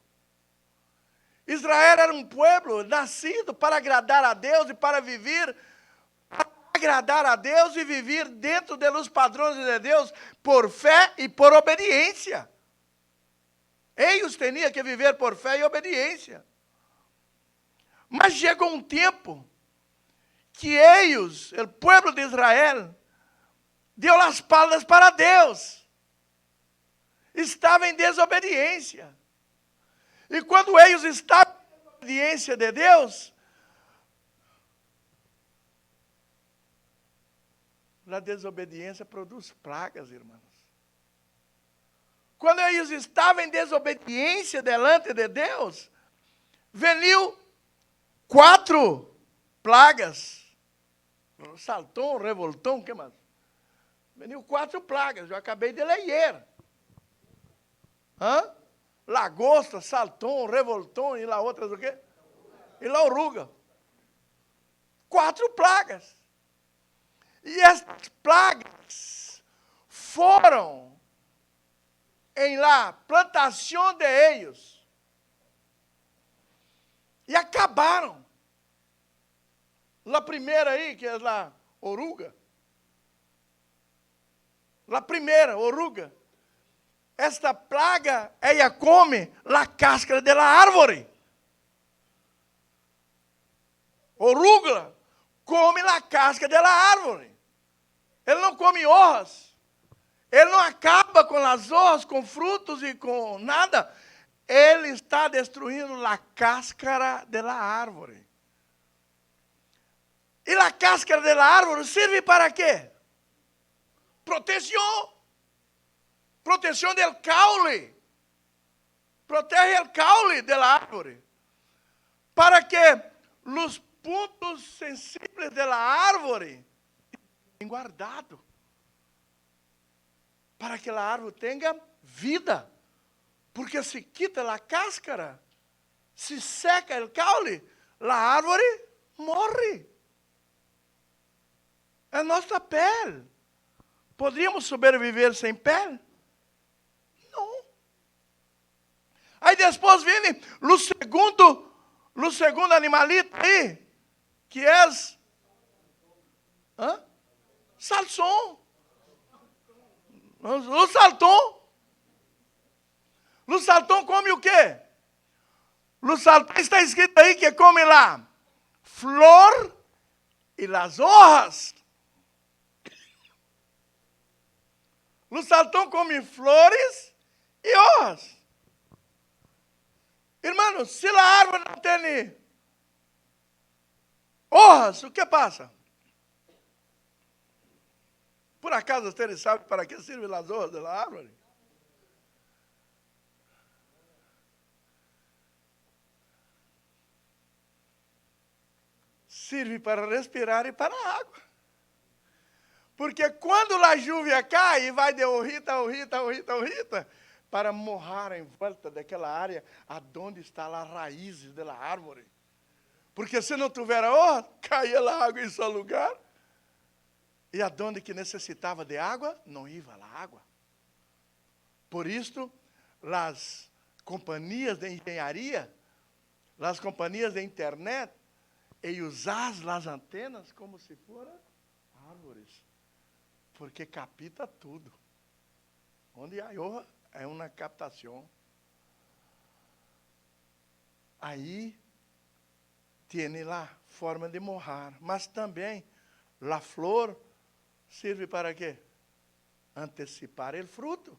Israel era um povo nascido para agradar a Deus e para viver, para agradar a Deus e viver dentro dos padrões de Deus por fé e por obediência. Eles tinham que viver por fé e obediência. Mas chegou um tempo que eles, o povo de Israel, deu as espaldas para Deus. Estava em desobediência. E quando eles estavam em obediência de Deus, a desobediência produz pragas, irmãos. Quando eles estavam em desobediência delante de Deus, veio 4 plagas. Saltou, revoltou, o que mais? Veio 4 plagas, eu acabei de ler. Lagosta, saltou, revoltou, e lá outras o quê? E lá oruga. 4 plagas. E essas plagas foram em lá plantação de eles. E acabaram. La primeira aí, que é lá, oruga. La primeira, oruga. Esta plaga, ela come a cáscara da árvore. Oruga come a casca da árvore. Ele não come hojas. Ele não acaba com as hojas, com frutos e com nada. Ele está destruindo a cáscara da árvore. E a cáscara da árvore serve para quê? Proteção. Proteção do caule. Protege o caule da árvore. Para que os pontos sensíveis da árvore estejam guardados. Para que a árvore tenha vida. Porque se quita a cáscara, se seca o caule, a árvore morre. É nossa pele. Poderíamos sobreviver sem pele? Não. Aí depois vem o segundo animalito aí, que é salsão. O saltão. O saltão come o quê? O saltão está escrito aí que come lá flor e as hojas. O saltão come flores e hojas. Irmãos, se a árvore não tem hojas, o que passa? Por acaso vocês sabem para que servem as hojas da árvore? Serve para respirar e para a água. Porque quando a chuva cai e vai de horrita, para morrer em volta daquela área aonde está a raiz da árvore. Porque se não tiver hoja, caía a água em seu lugar. E aonde que necessitava de água, não ia a água. Por isso, as companhias de engenharia, as companhias de internet, e usar as antenas como se fossem árvores. Porque capta tudo. Onde há hoja, é uma captação. Aí, tem lá forma de morrer. Mas também, a flor serve para quê? Antecipar o fruto.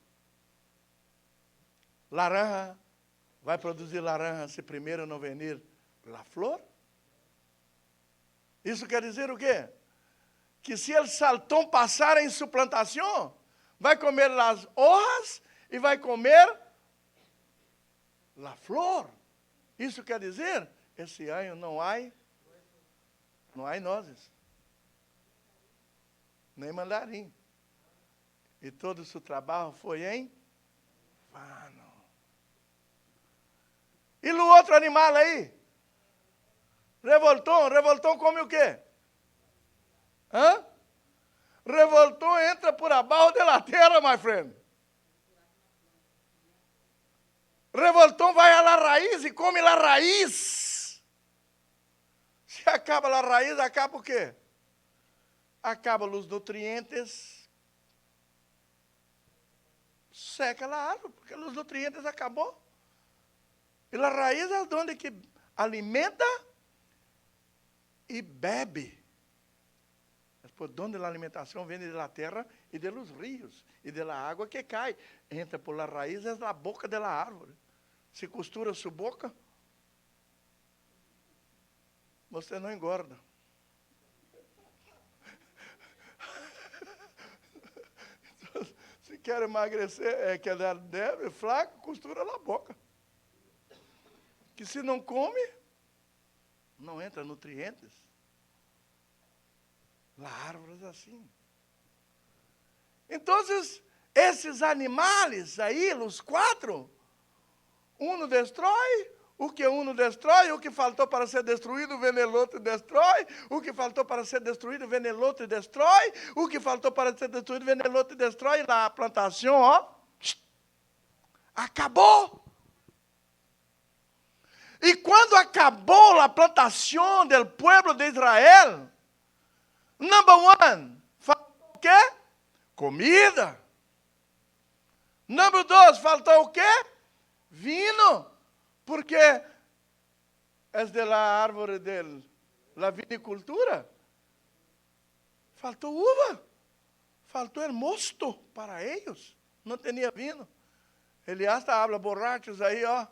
Laranja, vai produzir laranja se primeiro não venir a flor? Isso quer dizer o quê? Que se o saltão passar em sua plantação, vai comer as hojas e vai comer a flor. Isso quer dizer, esse ano não há nozes. nem mandarim. E todo o seu trabalho foi em vano. E no outro animal aí? Revoltão come o quê? Hã? Revoltão entra por abaixo da terra, my friend. Revoltão vai à raiz e come a raiz. Se acaba a raiz, acaba o quê? Acaba os nutrientes. Seca a árvore, porque os nutrientes acabou. E a raiz é onde que alimenta e bebe. Por onde a alimentação vem da terra e dos rios e da água que cai. Entra por la raiz é na boca da árvore. Se costura sua boca, você não engorda. Então, se quer emagrecer, quer dar débil, fraco, costura na boca. Que se não come, não entra nutrientes. Las árvores assim. Então, esses animais aí, os quatro, um destrói, o que um destrói, o que faltou para ser destruído, vem o outro e destrói, o que faltou para ser destruído, vem o outro e destrói, o que faltou para ser destruído, vem o outro e destrói, e a plantação, ó, acabou. E quando acabou a plantação do povo de Israel, number one, faltou o quê? Comida. Número 2, faltou o quê? Vinho. Porque é da árvore da vinicultura. Faltou uva. Faltou o mosto para eles. Não tinha vinho. Elias habla borrachos aí, ó.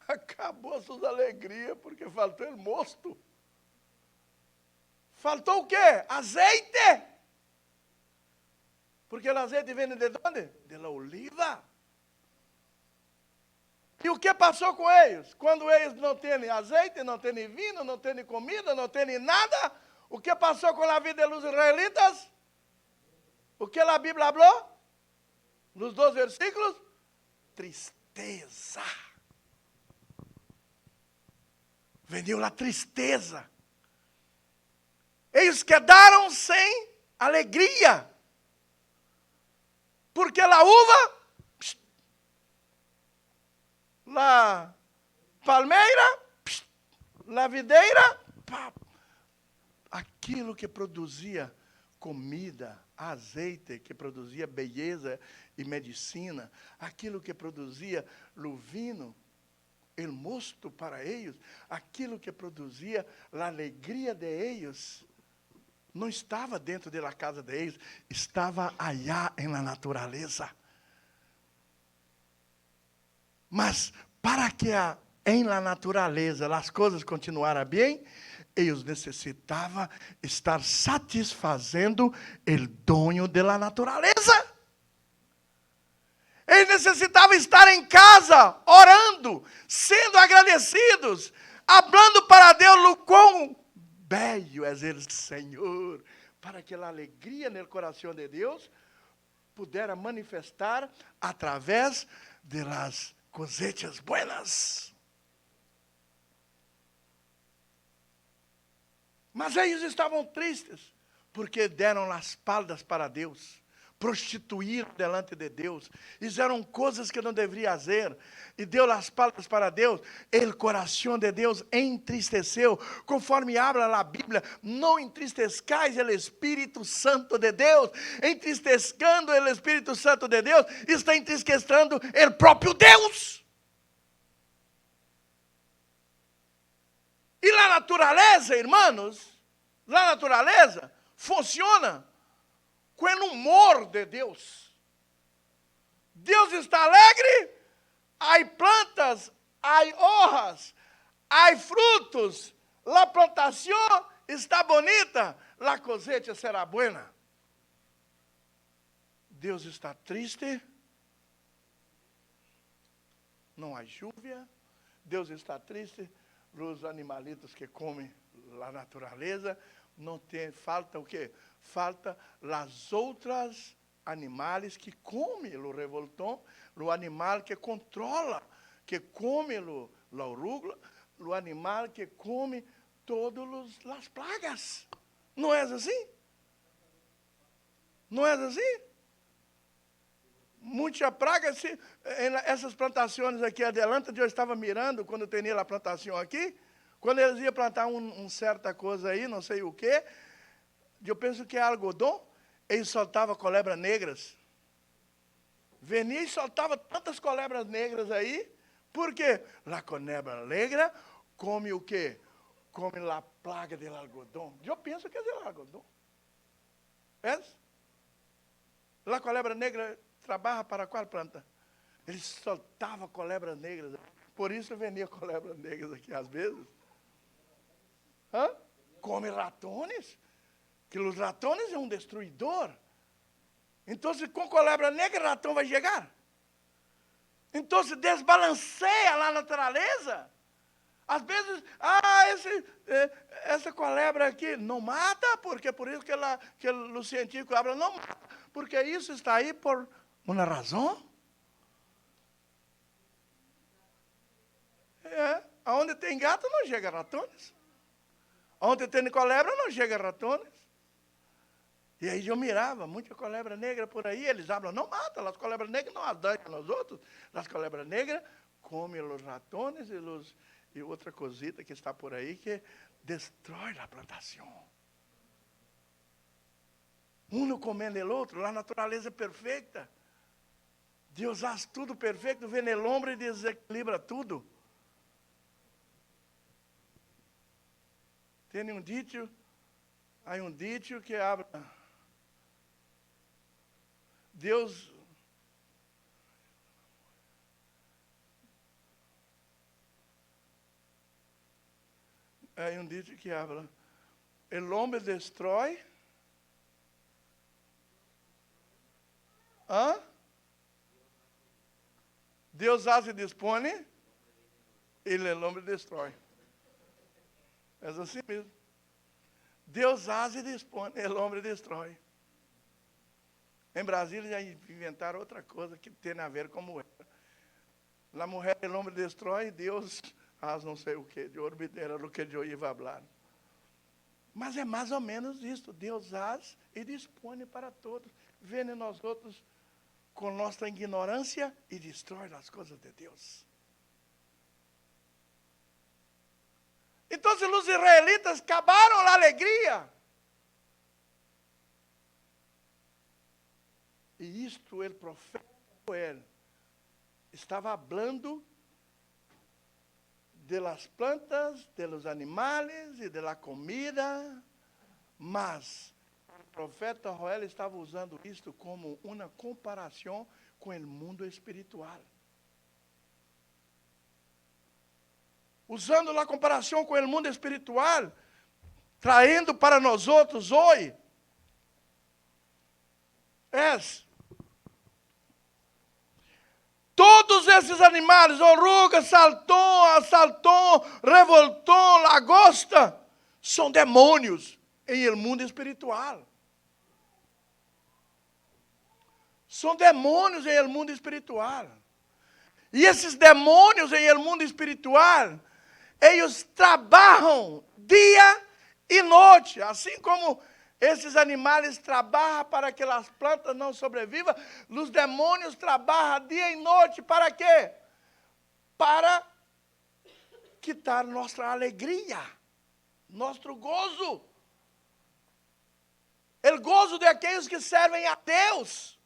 Acabou suas alegrias porque faltou o mosto. Faltou o quê? Azeite. Porque o azeite vem de onde? De la oliva. E o que passou com eles? Quando eles não têm azeite, não têm vinho, não têm comida, não têm nada, o que passou com a vida dos israelitas? O que a Bíblia falou? Nos 2 versículos? Tristeza. Veio a tristeza. Eles quedaram sem alegria. Porque a uva, a palmeira, a videira, aquilo que produzia comida, azeite, que produzia beleza e medicina, aquilo que produzia o vinho, o mosto para eles, aquilo que produzia a alegria de eles, não estava dentro da casa deles, estava allá na natureza. Mas para que em la natureza as coisas continuaram bem, eles necessitavam estar satisfazendo o dono da natureza. Eles necessitavam estar em casa, orando, sendo agradecidos, falando para Deus o quão bello é o Senhor, para que a alegria no coração de Deus pudera manifestar através de las cosechas buenas. Mas eles estavam tristes, porque deram as espaldas para Deus, prostituíram delante de Deus, fizeram coisas que não deveriam fazer, e deu as espaldas para Deus. O coração de Deus entristeceu, conforme habla a Bíblia, não entristezcais o Espírito Santo de Deus. Entristecendo o Espírito Santo de Deus, está entristecendo o próprio Deus. E a natureza, irmãos, a natureza funciona com o humor de Deus. Deus está alegre, há plantas, há hojas, há frutos, a plantação está bonita, a cosecha será buena. Deus está triste, não há lluvia. Deus está triste, os animalitos que comem a natureza, não tem, falta o quê? Falta as outras animais que comem o revoltão, o animal que controla, que come a arúgula, o animal que come todas as plagas. Não é assim? Não é assim? Muita praga, essas plantações aqui adelante, eu estava mirando, quando eu tinha a plantação aqui, quando eles iam plantar certa coisa aí, não sei o quê, eu penso que é algodão, eles soltavam colebras negras. Venia e soltava tantas colebras negras aí, porque a colebra negra come o quê? Come a plaga do algodão. Eu penso que é do algodão. É? A colebra negra trabalha para qual planta? Eles soltavam colebras negras. Por isso venia colebras negras aqui às vezes. Come ratones. Que os ratones é um destruidor. Então, com colebra negra, ratão vai chegar. Então, se desbalanceia lá a natureza. Às vezes, essa colebra aqui não mata, porque por isso que o científico habla, não mata, porque isso está aí por uma razão. Onde tem gato não chega ratones. Onde tem colebra não chega ratones. E aí eu mirava, muita colebra negra por aí, eles falam, não mata, as colebras negras não adanham nós outros, as colebras negras comem os ratones e outra cosita que está por aí que destrói a plantação. Um comendo o outro, a natureza é perfeita. Deus faz tudo perfeito, vem no ombro e desequilibra tudo. Tem um dito que habla... Deus é um dito que habla, o homem destrói, Deus hace e dispone, e o homem destrói. É assim mesmo. Deus hace e dispone, o homem destrói. Em Brasília já inventaram outra coisa que tem a ver com mulher. A mulher, o homem destrói, Deus faz não sei o que, de orbideira do que eu ia falar. Mas é mais ou menos isso. Deus faz e dispõe para todos. Vem em nós outros com nossa ignorância e destrói as coisas de Deus. Então, os israelitas acabaram a alegria. E isto, o profeta Joel estava falando de las plantas, de los animales e de la comida, mas o profeta Joel estava usando isto como uma comparação com o mundo espiritual. Usando a comparação com o mundo espiritual, traindo para nós outros hoje, todos esses animais, oruga, saltão, revoltão, lagosta, são demônios em el mundo espiritual. São demônios em el mundo espiritual. E esses demônios em el mundo espiritual, eles trabalham dia e noite, assim como esses animais trabalham para que as plantas não sobrevivam, os demônios trabalham dia e noite para quê? Para quitar nossa alegria, nosso gozo. O gozo de aqueles que servem a Deus.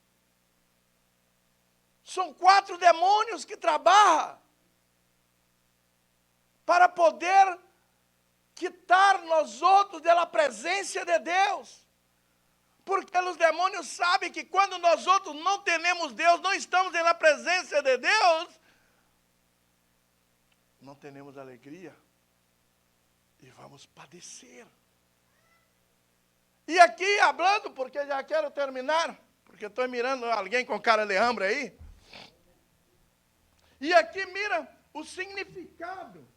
São 4 demônios que trabalham para poder quitar nós outros da presença de Deus. Porque os demônios sabem que quando nós outros não temos Deus, não estamos na presença de Deus, não temos alegria e vamos padecer. E aqui, falando, porque já quero terminar, porque estou mirando alguém com cara de hambre aí. E aqui mira o significado.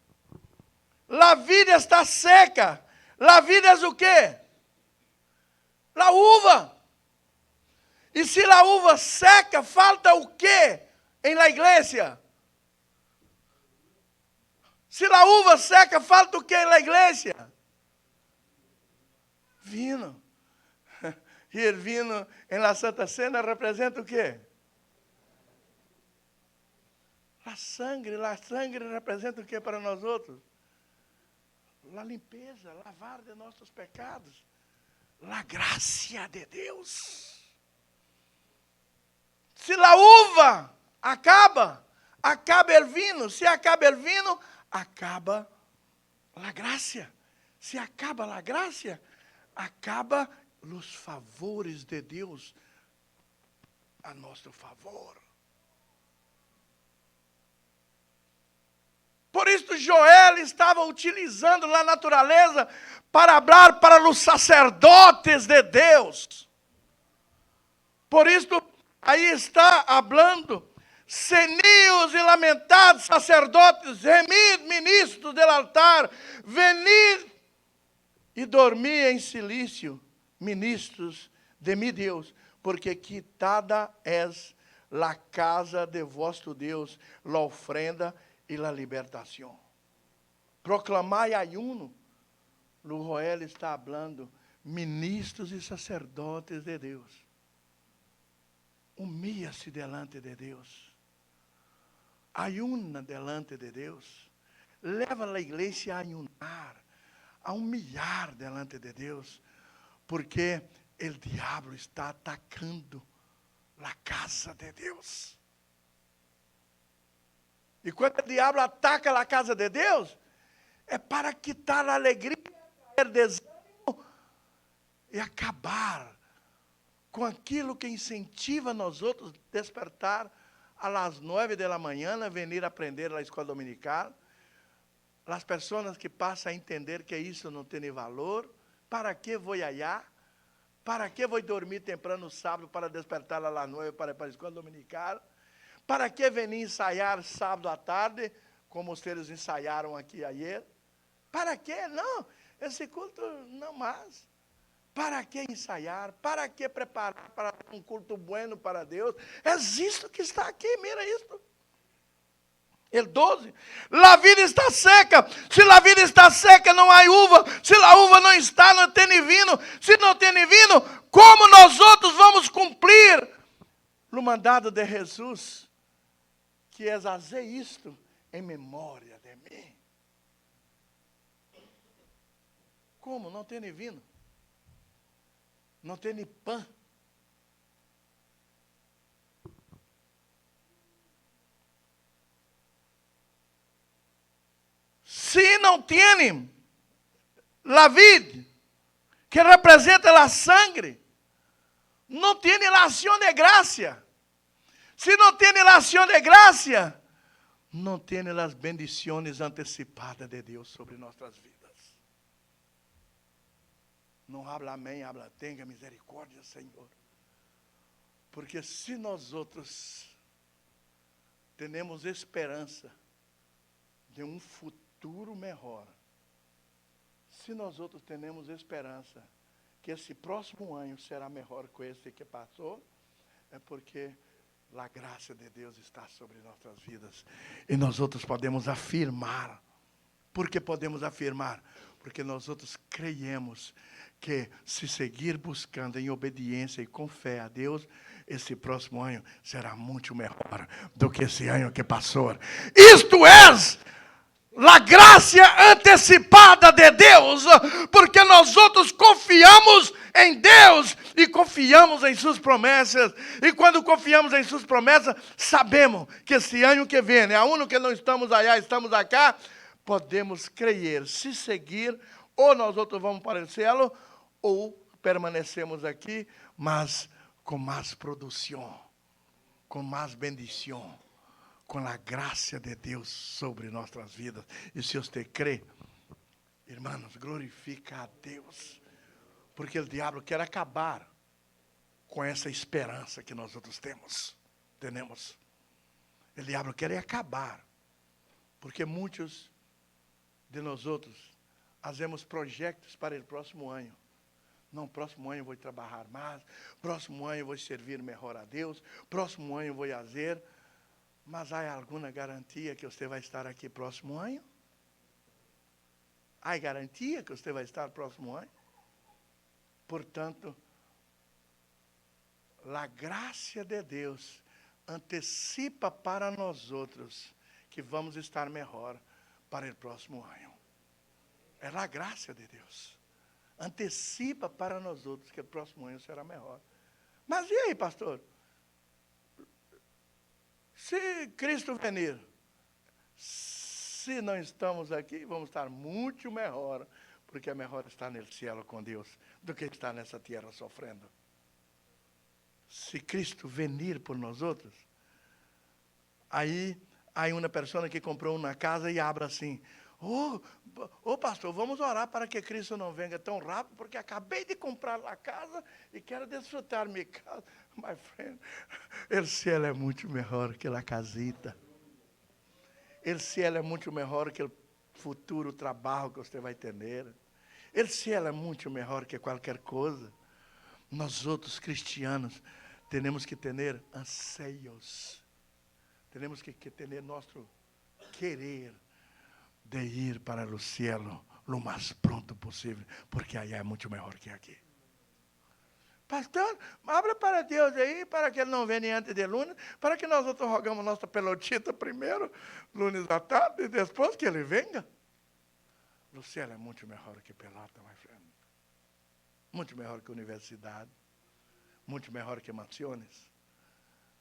A vida está seca. A vida é o quê? La uva. E se a uva seca, falta o quê em la igreja? Se a uva seca, falta o quê em la igreja? Vino. E o vino em la Santa Cena representa o quê? La sangre representa o que para nós outros? La limpeza, lavar de nossos pecados. La graça de Deus. Se a uva acaba o vinho. Se acaba o vinho, acaba a graça. Se acaba a graça, acaba os favores de Deus a nosso favor. Por isso Joel estava utilizando a natureza para falar para os sacerdotes de Deus. Por isso, aí está falando, senios e lamentados sacerdotes, remid, ministros do altar, venid e dormir em silício, ministros de mi Deus, porque quitada és la casa de vosso Deus, la ofrenda e la libertação. Proclamai ayuno. O Joel está falando, ministros e sacerdotes de Deus. Humilha-se delante de Deus. Ayuna delante de Deus. Leva a igreja a ayunar, a humilhar delante de Deus, porque o diabo está atacando a casa de Deus. E quando o diabo ataca a casa de Deus, é para quitar a alegria, o desânimo e acabar com aquilo que incentiva nós outros despertar às 9 da manhã, vir aprender na escola dominical. As pessoas que passam a entender que isso não tem valor, para que vou allá? Para que vou dormir temprano no sábado para despertar às 9 para a escola dominical? Para que venir ensaiar sábado à tarde, como vocês ensaiaram aqui ayer? Para que? Não, esse culto não mais. Para que ensaiar? Para que preparar para um culto bueno para Deus? É isso que está aqui, mira isso. El 12. A vida está seca. Se a vida está seca, não há uva. Se a uva não está, não tem vinho. Se não tem vinho, como nós outros vamos cumprir o mandado de Jesus? Que é fazer isto em memória de mim. Como? Não tem nem vinho. Não tem nem pão. Se não tem a vida, que representa a sangue, não tem a ação de graça. Se não tem a ação de graça, não tem as bendições antecipadas de Deus sobre nossas vidas. Não habla amém, habla tenha misericórdia, Senhor. Porque se nós outros temos esperança de um futuro melhor, se nós outros temos esperança que esse próximo ano será melhor que esse que passou, é porque a graça de Deus está sobre nossas vidas. E nós outros podemos afirmar. Por que podemos afirmar? Porque nós outros creemos que se seguir buscando em obediência e com fé a Deus, esse próximo ano será muito melhor do que esse ano que passou. Isto é a graça antecipada de Deus, porque nós outros confiamos em Deus e confiamos em suas promessas. E quando confiamos em suas promessas, sabemos que esse ano que vem, a ano que não estamos allá, estamos acá, podemos crer, se seguir, ou nós outros vamos para o céu, ou permanecemos aqui, mas com mais produção, com mais bendição, com a graça de Deus sobre nossas vidas. E se você crê, irmãos, glorifica a Deus, porque o diabo quer acabar com essa esperança que nós outros temos. O diabo quer acabar, porque muitos de nós outros fazemos projetos para o próximo ano. Não, próximo ano eu vou trabalhar mais, próximo ano eu vou servir melhor a Deus, próximo ano eu vou fazer. Mas há alguma garantia que você vai estar aqui próximo ano? Há garantia que você vai estar próximo ano? Portanto, a graça de Deus antecipa para nós outros que vamos estar melhor para o próximo ano. É a graça de Deus. Antecipa para nós outros que o próximo ano será melhor. Mas e aí, pastor? Se Cristo venir, se não estamos aqui, vamos estar muito melhor, porque é melhor estar no céu com Deus do que estar nessa terra sofrendo. Se Cristo venir por nós outros, aí há uma pessoa que comprou uma casa e abre assim: oh, pastor, vamos orar para que Cristo não venha tão rápido, porque acabei de comprar a casa e quero desfrutar minha casa. My friend, o céu é muito melhor que a casita. O céu é muito melhor que o futuro trabalho que você vai ter. O céu é muito melhor que qualquer coisa. Nós outros cristianos temos que ter anseios. Temos que ter nosso querer de ir para o céu o mais pronto possível, porque aí é muito melhor que aqui. Pastor, abra para Deus aí, para que Ele não venha antes de lunes, para que nós outros rogamos nossa pelotita primeiro, lunes à tarde, e depois que Ele venha. O céu é muito melhor que pelota, my friend. Muito melhor que universidade, muito melhor que mansões,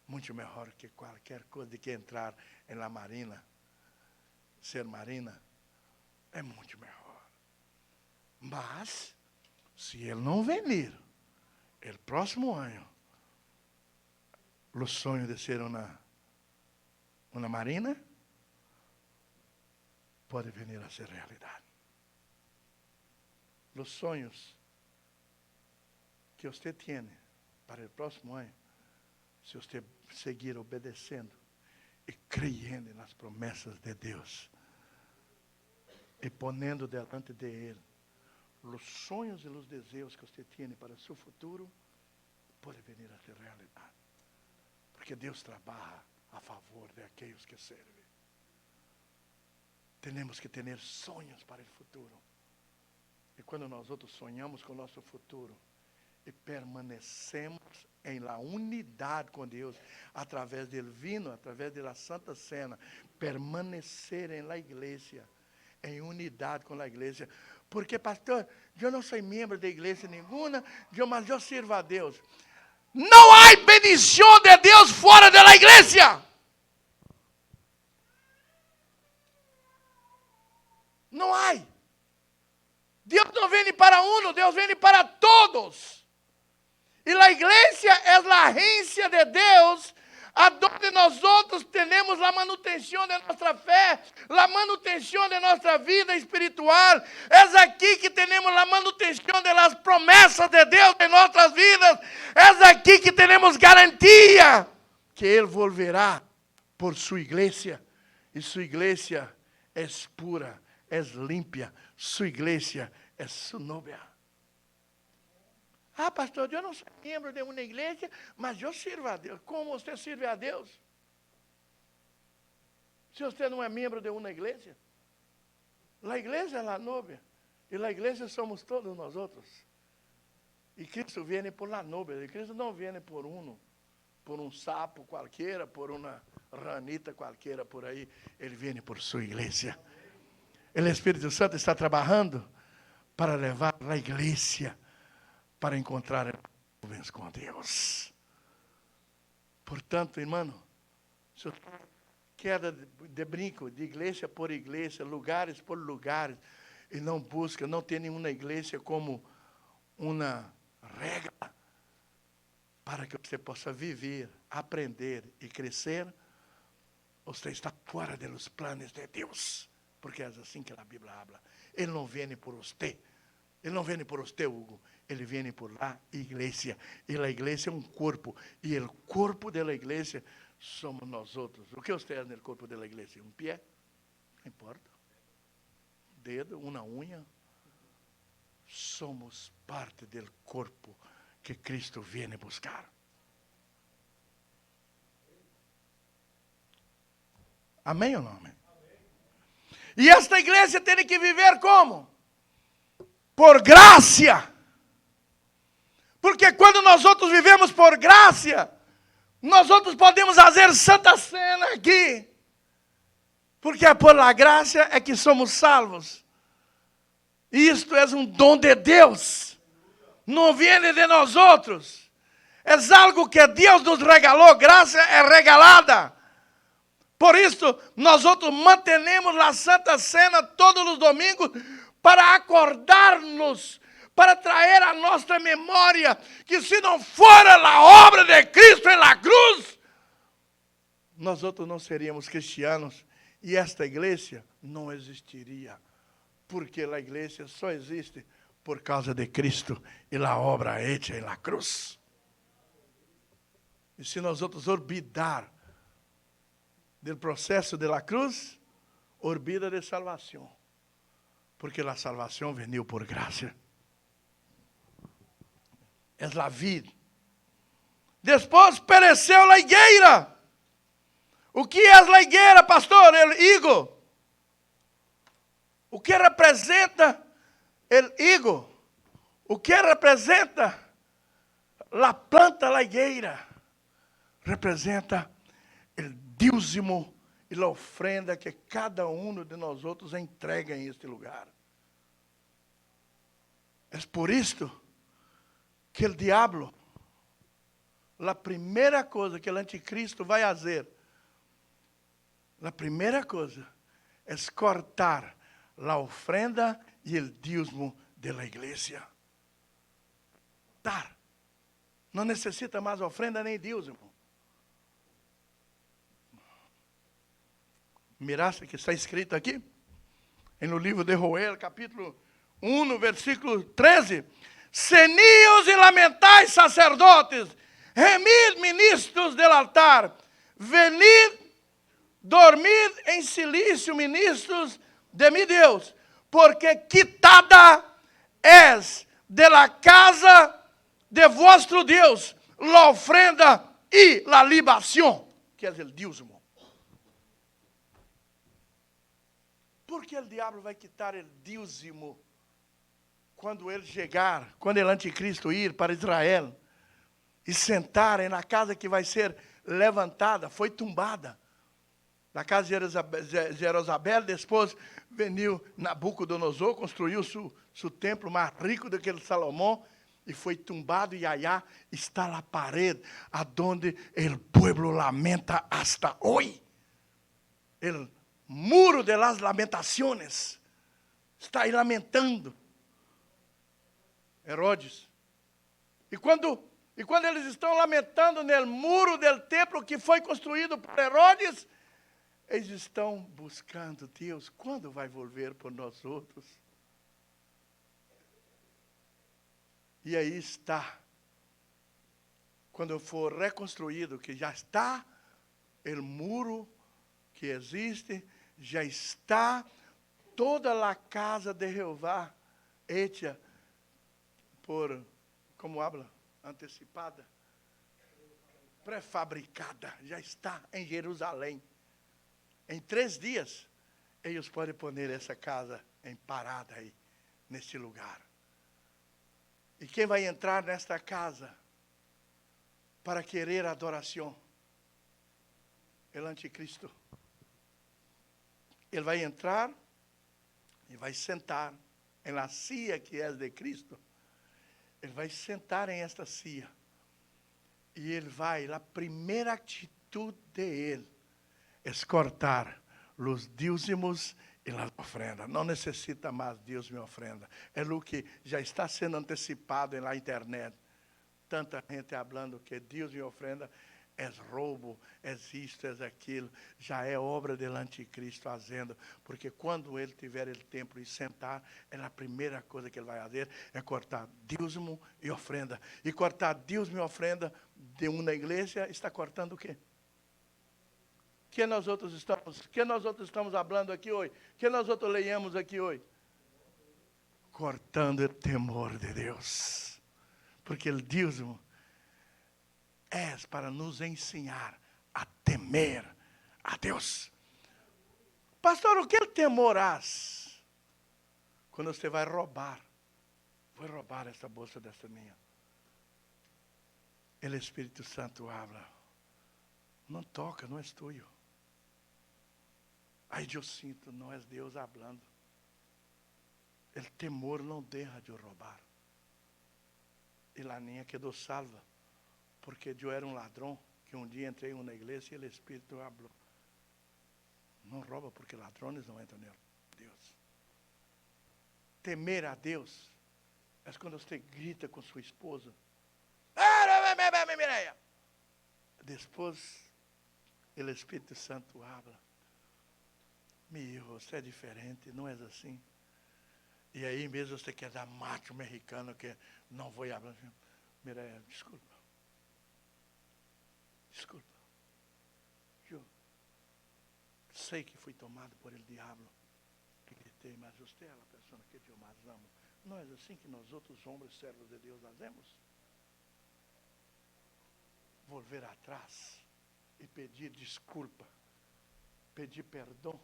muito melhor que qualquer coisa de que entrar em la marina. Ser marina é muito melhor. Mas, se Ele não venir, o próximo ano, o sonho de ser uma marina pode vir a ser realidade. Os sonhos que você tem para o próximo ano, se você seguir obedecendo e crendo nas promessas de Deus e ponendo delante de Ele os sonhos e os desejos que você tem para o seu futuro, pode vir a ser realidade. Porque Deus trabalha a favor de aqueles que servem. Temos que ter sonhos para o futuro. E quando nós outros sonhamos com o nosso futuro e permanecemos em la unidade com Deus, através do vino, através da Santa Cena, permanecer em la igreja, em unidade com a igreja. Porque, pastor, eu não sou membro da igreja nenhuma, mas eu sirvo a Deus. Não há bendição de Deus fora da igreja. Não há. Deus não vem para um, Deus vem para todos. E a igreja é a agência de Deus, aonde nós outros temos a manutenção de nossa fé, a manutenção de nossa vida espiritual. É aqui que temos a manutenção das promessas de Deus em nossas vidas. É aqui que temos garantia que Ele volverá por sua igreja. E sua igreja é pura, é limpa. Sua igreja é sua novia. Ah, pastor, eu não sou membro de uma igreja, mas eu sirvo a Deus. Como você serve a Deus? Se você não é membro de uma igreja? A igreja é a novia. E a igreja somos todos nós outros. E Cristo vem por la novia. E Cristo não vem por um sapo qualquer, por uma ranita qualquer por aí. Ele vem por sua igreja. O Espírito Santo está trabalhando para levar a igreja para encontrar nuvens com Deus. Portanto, irmão, se você queda de brinco, de igreja por igreja, lugares por lugares, e não busca, não tem nenhuma igreja como uma regra para que você possa viver, aprender e crescer, você está fora dos planos de Deus, porque é assim que a Bíblia habla. Ele não vem por você. Ele não vem por você, Hugo. Ele vem por la igreja. E a igreja é um corpo. E o corpo da igreja somos nós outros. O que você é no corpo da igreja? Um pé? Não importa. Um dedo, uma unha. somos parte do corpo que Cristo viene buscar. Amém ou não amém? E esta igreja tem que viver como? Por graça. Porque quando nós outros vivemos por graça, nós outros podemos fazer Santa Cena aqui. Porque é por la graça é que somos salvos. Isto é um dom de Deus. Não vem de nós outros. É algo que Deus nos regalou. Graça é regalada. Por isso, nós outros mantenemos a Santa Cena todos os domingos para acordar-nos, para trazer a nossa memória que se não for a obra de Cristo na cruz, nós outros não seríamos cristianos e esta igreja não existiria, porque a igreja só existe por causa de Cristo e a obra hecha na cruz. E se nós outros olvidar do processo de la cruz, olvida de salvação, porque a salvação veio por graça. É a vida. Depois pereceu a higueira. O que é a higueira, pastor? O higo. O que representa o higo? O que representa a planta, a higueira? Representa o dízimo e a ofrenda que cada um de nós outros entrega em este lugar. É por isto que o diabo, a primeira coisa que o anticristo vai fazer, a primeira coisa é cortar a ofrenda e o dízimo da igreja. Dar. Não necessita mais ofrenda nem dízimo. Miraste que está escrito aqui? No livro de Joel, capítulo 1, versículo 13. Ceníos e lamentais, sacerdotes, remid, ministros del altar, venid, dormid em silício, ministros de mi Deus, porque quitada és de la casa de vuestro Deus la ofrenda e la libação, que é o dízimo. Por que o diabo vai quitar o dízimo quando ele chegar, quando o anticristo ir para Israel e sentar na casa que vai ser levantada, foi tumbada, na casa de Jerusalém, depois veio Nabucodonosor, construiu seu templo mais rico do que o Salomão, e foi tumbado, e allá está a parede, aonde o povo lamenta hasta hoje. O muro de las lamentações está aí lamentando. Herodes. E quando eles estão lamentando no muro do templo que foi construído por Herodes, eles estão buscando Deus. Quando vai volver por nós outros? E aí está. Quando for reconstruído, que já está o muro que existe, já está toda a casa de Jeová hecha por, como habla, antecipada, pré-fabricada, já está em Jerusalém. Em 3 dias, eles podem pôr essa casa em parada aí, neste lugar. E quem vai entrar nesta casa para querer adoração? O anticristo. Ele vai entrar e vai sentar em la cia que é de Cristo. Ele vai sentar em esta cia. E ele vai, a primeira atitude de ele é cortar os dízimos e a ofrenda. Não necessita mais dízimo e ofrenda. É o que já está sendo antecipado na internet. Tanta gente falando que dízimo e ofrenda é roubo, é isto, é aquilo. Já é obra do anticristo fazendo. Porque quando ele tiver o templo e sentar, a primeira coisa que ele vai fazer é cortar dízimo e ofrenda. E cortar dízimo e ofrenda de uma igreja está cortando o quê? Que nós outros estamos falando aqui hoje? Que nós outros leiamos aqui hoje? cortando o temor de Deus. Porque o dízimo é para nos ensinar a temer a Deus. Pastor, o que é o temor haz? Quando você vai roubar. Vou roubar essa bolsa dessa minha. O Espírito Santo habla. Não toca, não é tuyo. Aí eu sinto, não é Deus hablando. O temor não deixa de roubar. E a niña quedou salva. Porque eu era um ladrão, que um dia entrei na igreja e o Espírito falou. Não rouba porque ladrões não entram em Deus. Temer a Deus é quando você grita com sua esposa. Depois, o Espírito Santo habla. Meu hijo, você é diferente, não é assim. E aí mesmo você quer dar macho mexicano que não vou falar. Mireia, desculpa. Desculpa. Eu sei que fui tomado por el diabo. Que gritei, mas você é a pessoa que eu mais amo. Não é assim que nós outros homens servos de Deus fazemos? Volver atrás e pedir desculpa, pedir perdão,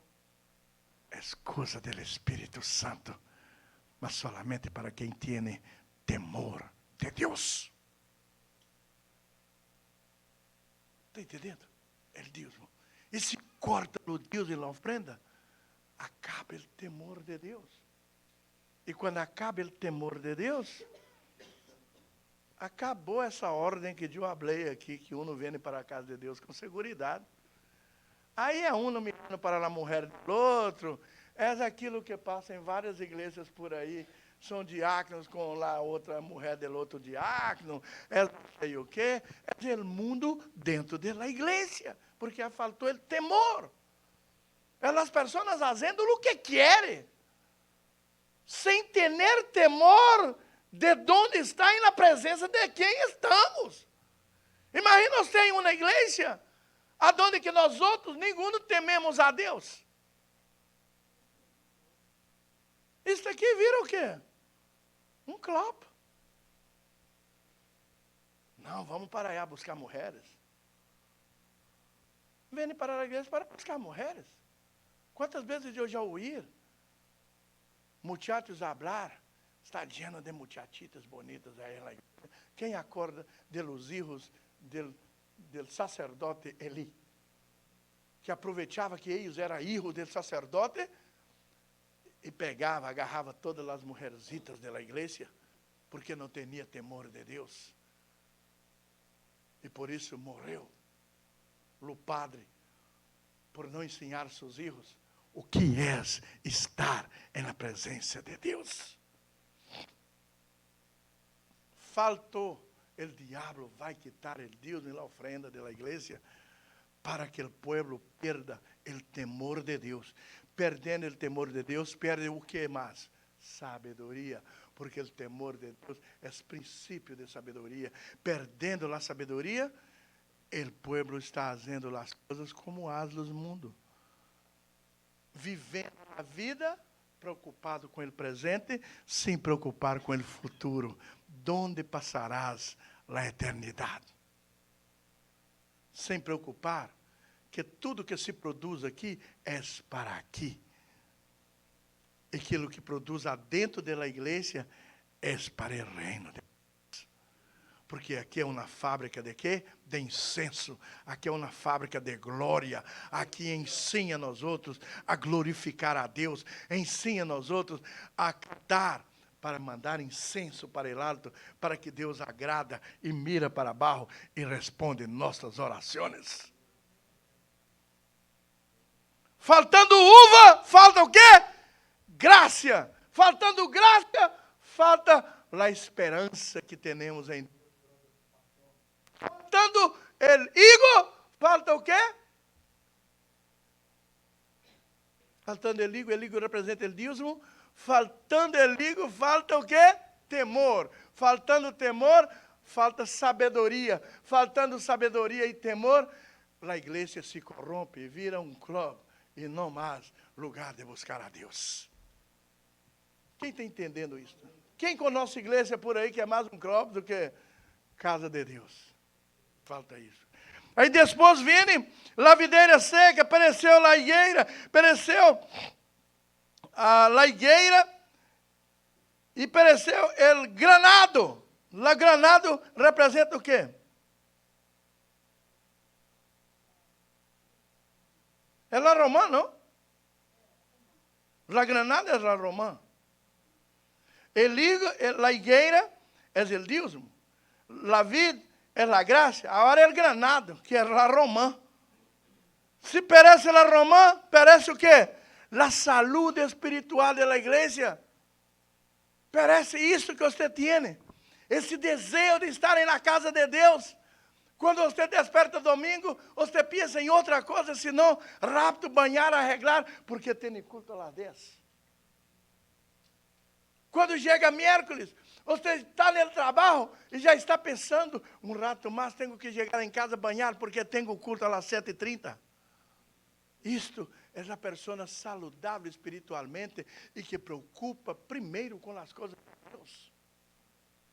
é coisa do Espírito Santo, mas solamente para quem tem temor de Deus. Está entendendo? É o dízimo. E se corta o dízimo e a ofrenda, acaba o temor de Deus. E quando acaba o temor de Deus, acabou essa ordem que eu falei aqui, que um vem para a casa de Deus com segurança. Aí é um mirando para a mulher do outro, é aquilo que passa em várias igrejas por aí, são diáconos com lá outra mulher do outro diácono, é sei o quê, é o mundo dentro da igreja, porque faltou o temor. As pessoas fazendo o que querem, sem ter temor de onde está e na presença de quem estamos. Imagina você em uma igreja, aonde que nós outros, nenhum tememos a Deus. Isso aqui vira o quê? Um clube. Não, vamos para allá buscar mulheres. Vem para a igreja para buscar mulheres. Quantas vezes eu já ouvi muchachos hablar, está lleno de muchachitas bonitas aí na igreja. Quem acorda de los hijos del sacerdote Eli, que aproveitava que eles eram filhos do sacerdote e pegava, agarrava todas as mulherzitas da igreja, porque não tinha temor de Deus. E por isso morreu o padre, por não ensinar seus filhos o que é estar na presença de Deus. Faltou, o diabo vai quitar o dízimo e a ofrenda da igreja para que o povo perda o temor de Deus. Perdendo o temor de Deus, perde o que mais? Sabedoria, porque o temor de Deus é princípio de sabedoria. Perdendo a sabedoria, o povo está fazendo as coisas como as do mundo. Vivendo a vida, preocupado com o presente, sem preocupar com o futuro. Donde passarás a eternidade? Sem preocupar que tudo que se produz aqui é para aqui. E aquilo que produz dentro da igreja é para o reino de Deus. Porque aqui é uma fábrica de quê? De incenso. Aqui é uma fábrica de glória. Aqui ensina nós outros a glorificar a Deus. Ensina nós outros a cantar, para mandar incenso para o alto, para que Deus agrada e mira para baixo e responde nossas orações. Faltando uva, falta o quê? Graça. Faltando graça, falta a esperança que temos em Deus. Faltando o higo, falta o quê? Faltando o higo representa o dízimo. Faltando o higo, falta o quê? Temor. Faltando temor, falta sabedoria. Faltando sabedoria e temor, a igreja se corrompe e vira um clube e não mais lugar de buscar a Deus. Quem está entendendo isso? Quem com nossa igreja por aí que é mais um clube do que casa de Deus? Falta isso. Aí depois vem a videira seca, apareceu a higueira, apareceu a higueira e apareceu o granado. O granado representa o quê? É la romã, não? La granada é la romã. La higueira é o dízimo. La vid é la graça. Agora é o granado, que é la romã. Se perece la romã, perece o quê? La saúde espiritual da igreja. Perece isso que você tem. Esse desejo de estar na casa de Deus. Quando você desperta domingo, você pensa em outra coisa, senão rápido, banhar, arreglar, porque tem culto lá 10. Quando chega miércoles, você está no trabalho e já está pensando, um rato mais tenho que chegar em casa banhar, porque tenho culto às 7h30. Isto é a pessoa saudável espiritualmente e que preocupa primeiro com as coisas de Deus.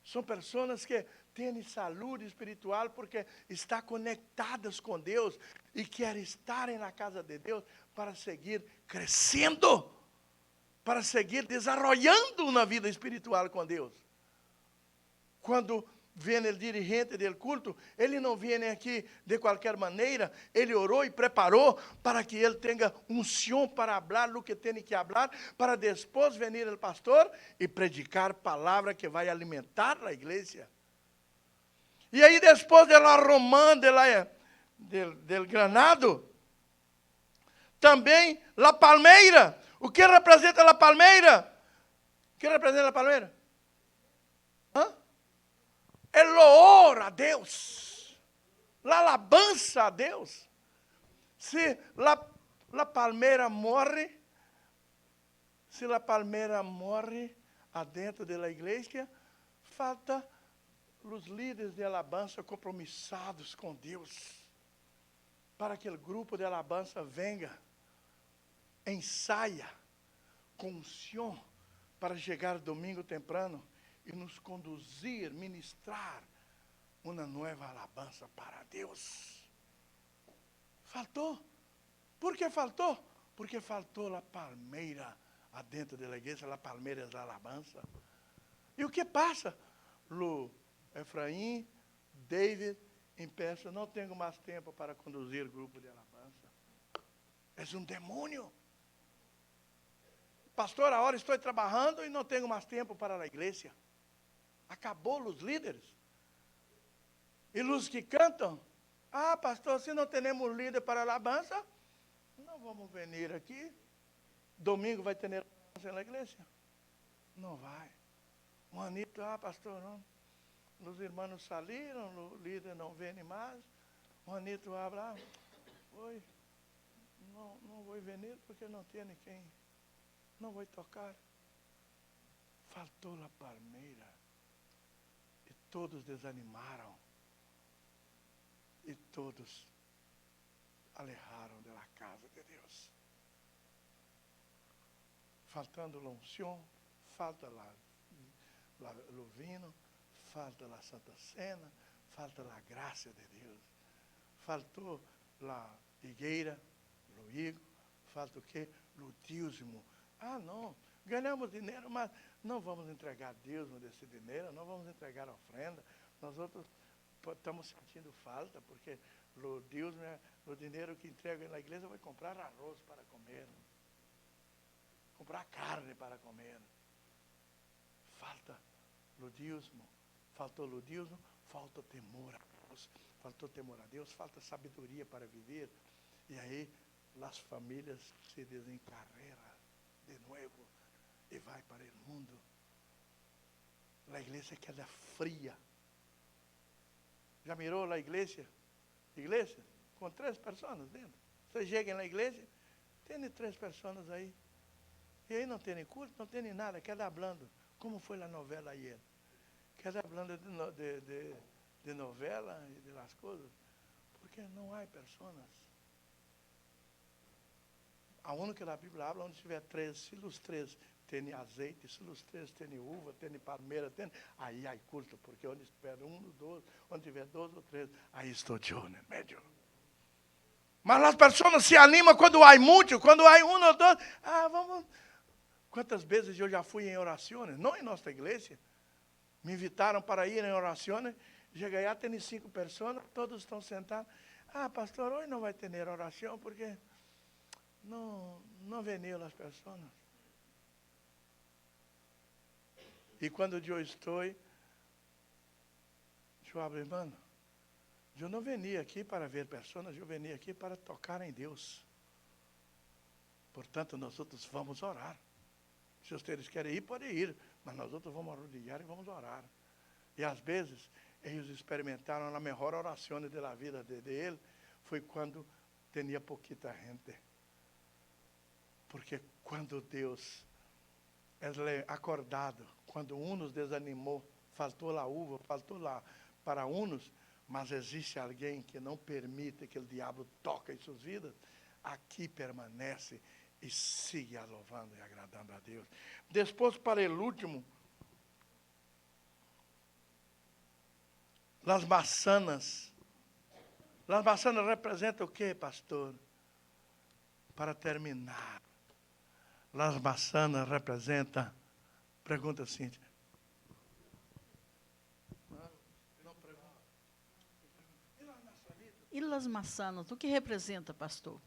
São pessoas que têm saúde espiritual porque estão conectadas com Deus e querem estar na casa de Deus para seguir crescendo, para seguir desenvolvendo uma vida espiritual com Deus. Quando vem o dirigente do culto, ele não vem aqui de qualquer maneira, ele orou e preparou para que ele tenha unção para falar o que tem que falar, para depois venir o pastor e predicar palavra que vai alimentar a igreja. E aí depois da romã, del granado, também a palmeira. O que representa a palmeira? O que representa a palmeira? É loor a Deus, a alabança a Deus. Se a palmeira morre, adentro da igreja, falta os líderes de alabança compromissados com Deus, para que o grupo de alabança venha, ensaia, com unção, para chegar domingo temprano e nos conduzir, ministrar uma nova alabança para Deus. Faltou. Por que faltou? Porque faltou a palmeira adentro da igreja, a palmeira da alabança. E o que passa? Efraim, David, impensa, não tenho mais tempo para conduzir o grupo de alabança. É um demônio. Pastor, agora estou trabalhando e não tenho mais tempo para a igreja. Acabou os líderes. E os que cantam, pastor, se não temos líder para a alabança, não vamos vir aqui. Domingo vai ter alabança na igreja? Não vai. Juanito, pastor, não. Os irmãos saíram, o líder não vem mais. Juanito habla, não vou vir porque não tem quem. Não vou tocar. Faltou a palmeira. E todos desanimaram. E todos alejaram da casa de Deus. Faltando a unção, falta o vino, falta a Santa Cena, falta a graça de Deus. Faltou a higueira, o higo, falta o quê? O dízimo. Não, ganhamos dinheiro, mas não vamos entregar dízimo desse dinheiro, não vamos entregar ofrenda. Nós outros estamos sentindo falta, porque o dízimo, o dinheiro que entrega na igreja vai comprar arroz para comer, comprar carne para comer. Falta o dízimo, faltou o dízimo, falta temor a Deus, faltou temor a Deus, falta sabedoria para viver. E aí as famílias se desencarreiram de novo e vai para o mundo. A igreja queda fria. Já mirou a igreja? Igreja com 3 pessoas dentro. Você chega na igreja, tem 3 pessoas aí. E aí não tem culto, não tem nada, queda hablando. Como foi a novela ayer? Queda hablando de novela e de las coisas. Porque não há pessoas. A única da Bíblia habla onde tiver 3, se os 3 tem azeite, se os 3 tem uva, tem palmeira, tem, aí curta, porque onde estiver 1, 2, onde tiver 2 ou 3, aí estou eu no meio. Mas as pessoas se animam quando há muito, quando há 1 ou 2, vamos. Quantas vezes eu já fui em orações, não em nossa igreja, me invitaram para ir em orações, cheguei lá, tem 5 pessoas, todos estão sentados. Pastor, hoje não vai ter oração, porque não veniam as pessoas. E quando eu estou, eu abro, irmão, eu não venia aqui para ver pessoas, eu venia aqui para tocar em Deus. Portanto, nós outros vamos orar. Se vocês querem ir, podem ir, mas nós outros vamos arrodilhar e vamos orar. E às vezes, eles experimentaram a melhor oração da vida dele, foi quando tinha pouquita gente. Porque quando Deus é acordado, quando um nos desanimou, faltou a uva, faltou lá para uns, mas existe alguém que não permite que o diabo toque em suas vidas, aqui permanece e siga louvando e agradando a Deus. Depois, para o último, as maçãs. As maçãs representam o quê, pastor? Para terminar, as maçãs representam, pergunta Cíntia. E las maçãs, o que representa, pastor?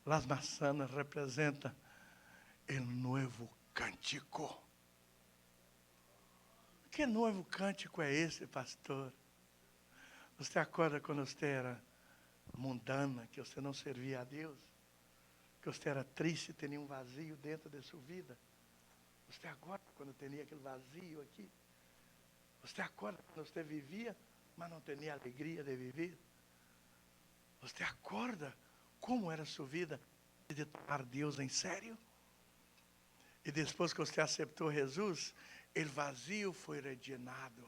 Las maçãs representam o novo cântico. Que novo cântico é esse, pastor? Você acorda quando você era mundana, que você não servia a Deus, que você era triste, tinha um vazio dentro de sua vida. Você acorda quando tinha aquele vazio aqui. Você acorda quando você vivia, mas não tinha alegria de viver. Você acorda como era a sua vida de tomar Deus em sério. E depois que você aceitou Jesus, o vazio foi rellenado.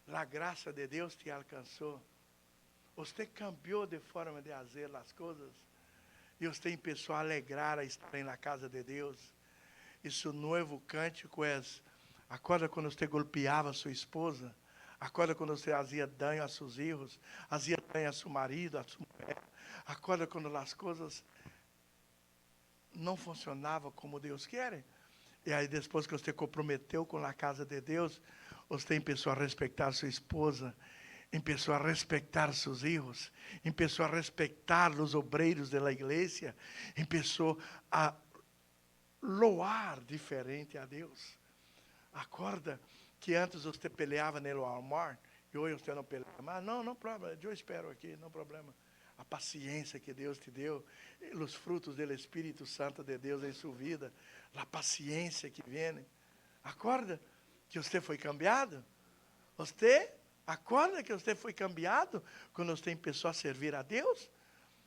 A graça de Deus te alcançou. Você cambiou de forma de fazer as coisas. E você começou a alegrar a estar na casa de Deus. E seu novo cântico é: acorda quando você golpeava a sua esposa. Acorda quando você fazia dano a seus filhos. Fazia dano a seu marido, a sua mulher. Acorda quando as coisas não funcionavam como Deus quer. E aí depois que você comprometeu com a casa de Deus, você começou a respeitar sua esposa, começou a respeitar seus filhos, começou a respeitar os obreiros da igreja, começou a louvar diferente a Deus. Acorda que antes você peleava no Walmart, e hoje você não peleia mais. Não problema, eu espero aqui, não problema. A paciência que Deus te deu, os frutos do Espírito Santo de Deus em sua vida, a paciência que vem. Acorda que você foi cambiado. Você acorda que você foi cambiado quando você começou a servir a Deus.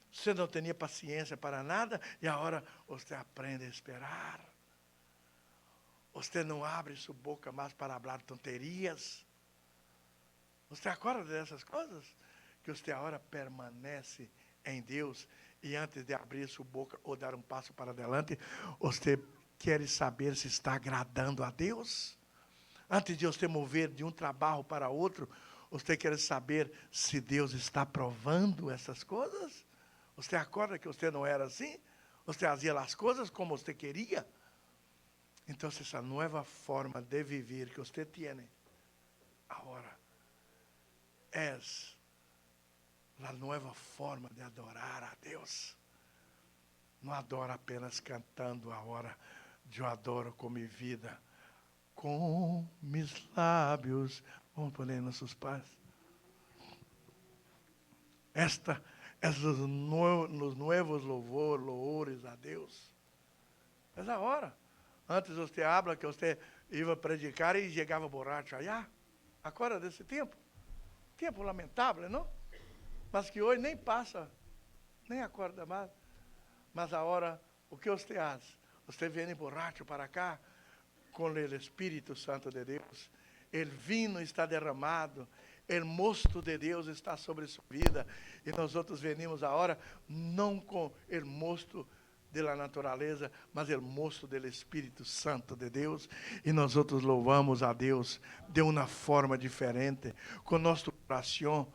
Você não tinha paciência para nada e agora você aprende a esperar. Você não abre sua boca mais para falar tonterias. Você acorda dessas coisas? Que você agora permanece em Deus e antes de abrir sua boca ou dar um passo para adelante, você quer saber se está agradando a Deus? Antes de você mover de um trabalho para outro, você quer saber se Deus está provando essas coisas? Você acorda que você não era assim? Você fazia as coisas como você queria? Então, essa nova forma de viver que você tem agora é a nova forma de adorar a Deus. Não adoro apenas cantando agora, eu adoro com minha vida, com meus lábios. Vamos pôr aí nossos pais. Esta é os novos louvores a Deus. É a hora. Antes você habla que você ia predicar e chegava borracho allá. Acorda desse tempo? Tempo lamentável, não? Mas que hoje nem passa, nem acorda mais. Mas agora, o que você faz? Você vem borracho para cá, com o Espírito Santo de Deus. O vinho está derramado, o mosto de Deus está sobre sua vida. E nós outros venimos agora, não com o mosto da natureza, mas o mosto do Espírito Santo de Deus. E nós outros louvamos a Deus de uma forma diferente, com nosso coração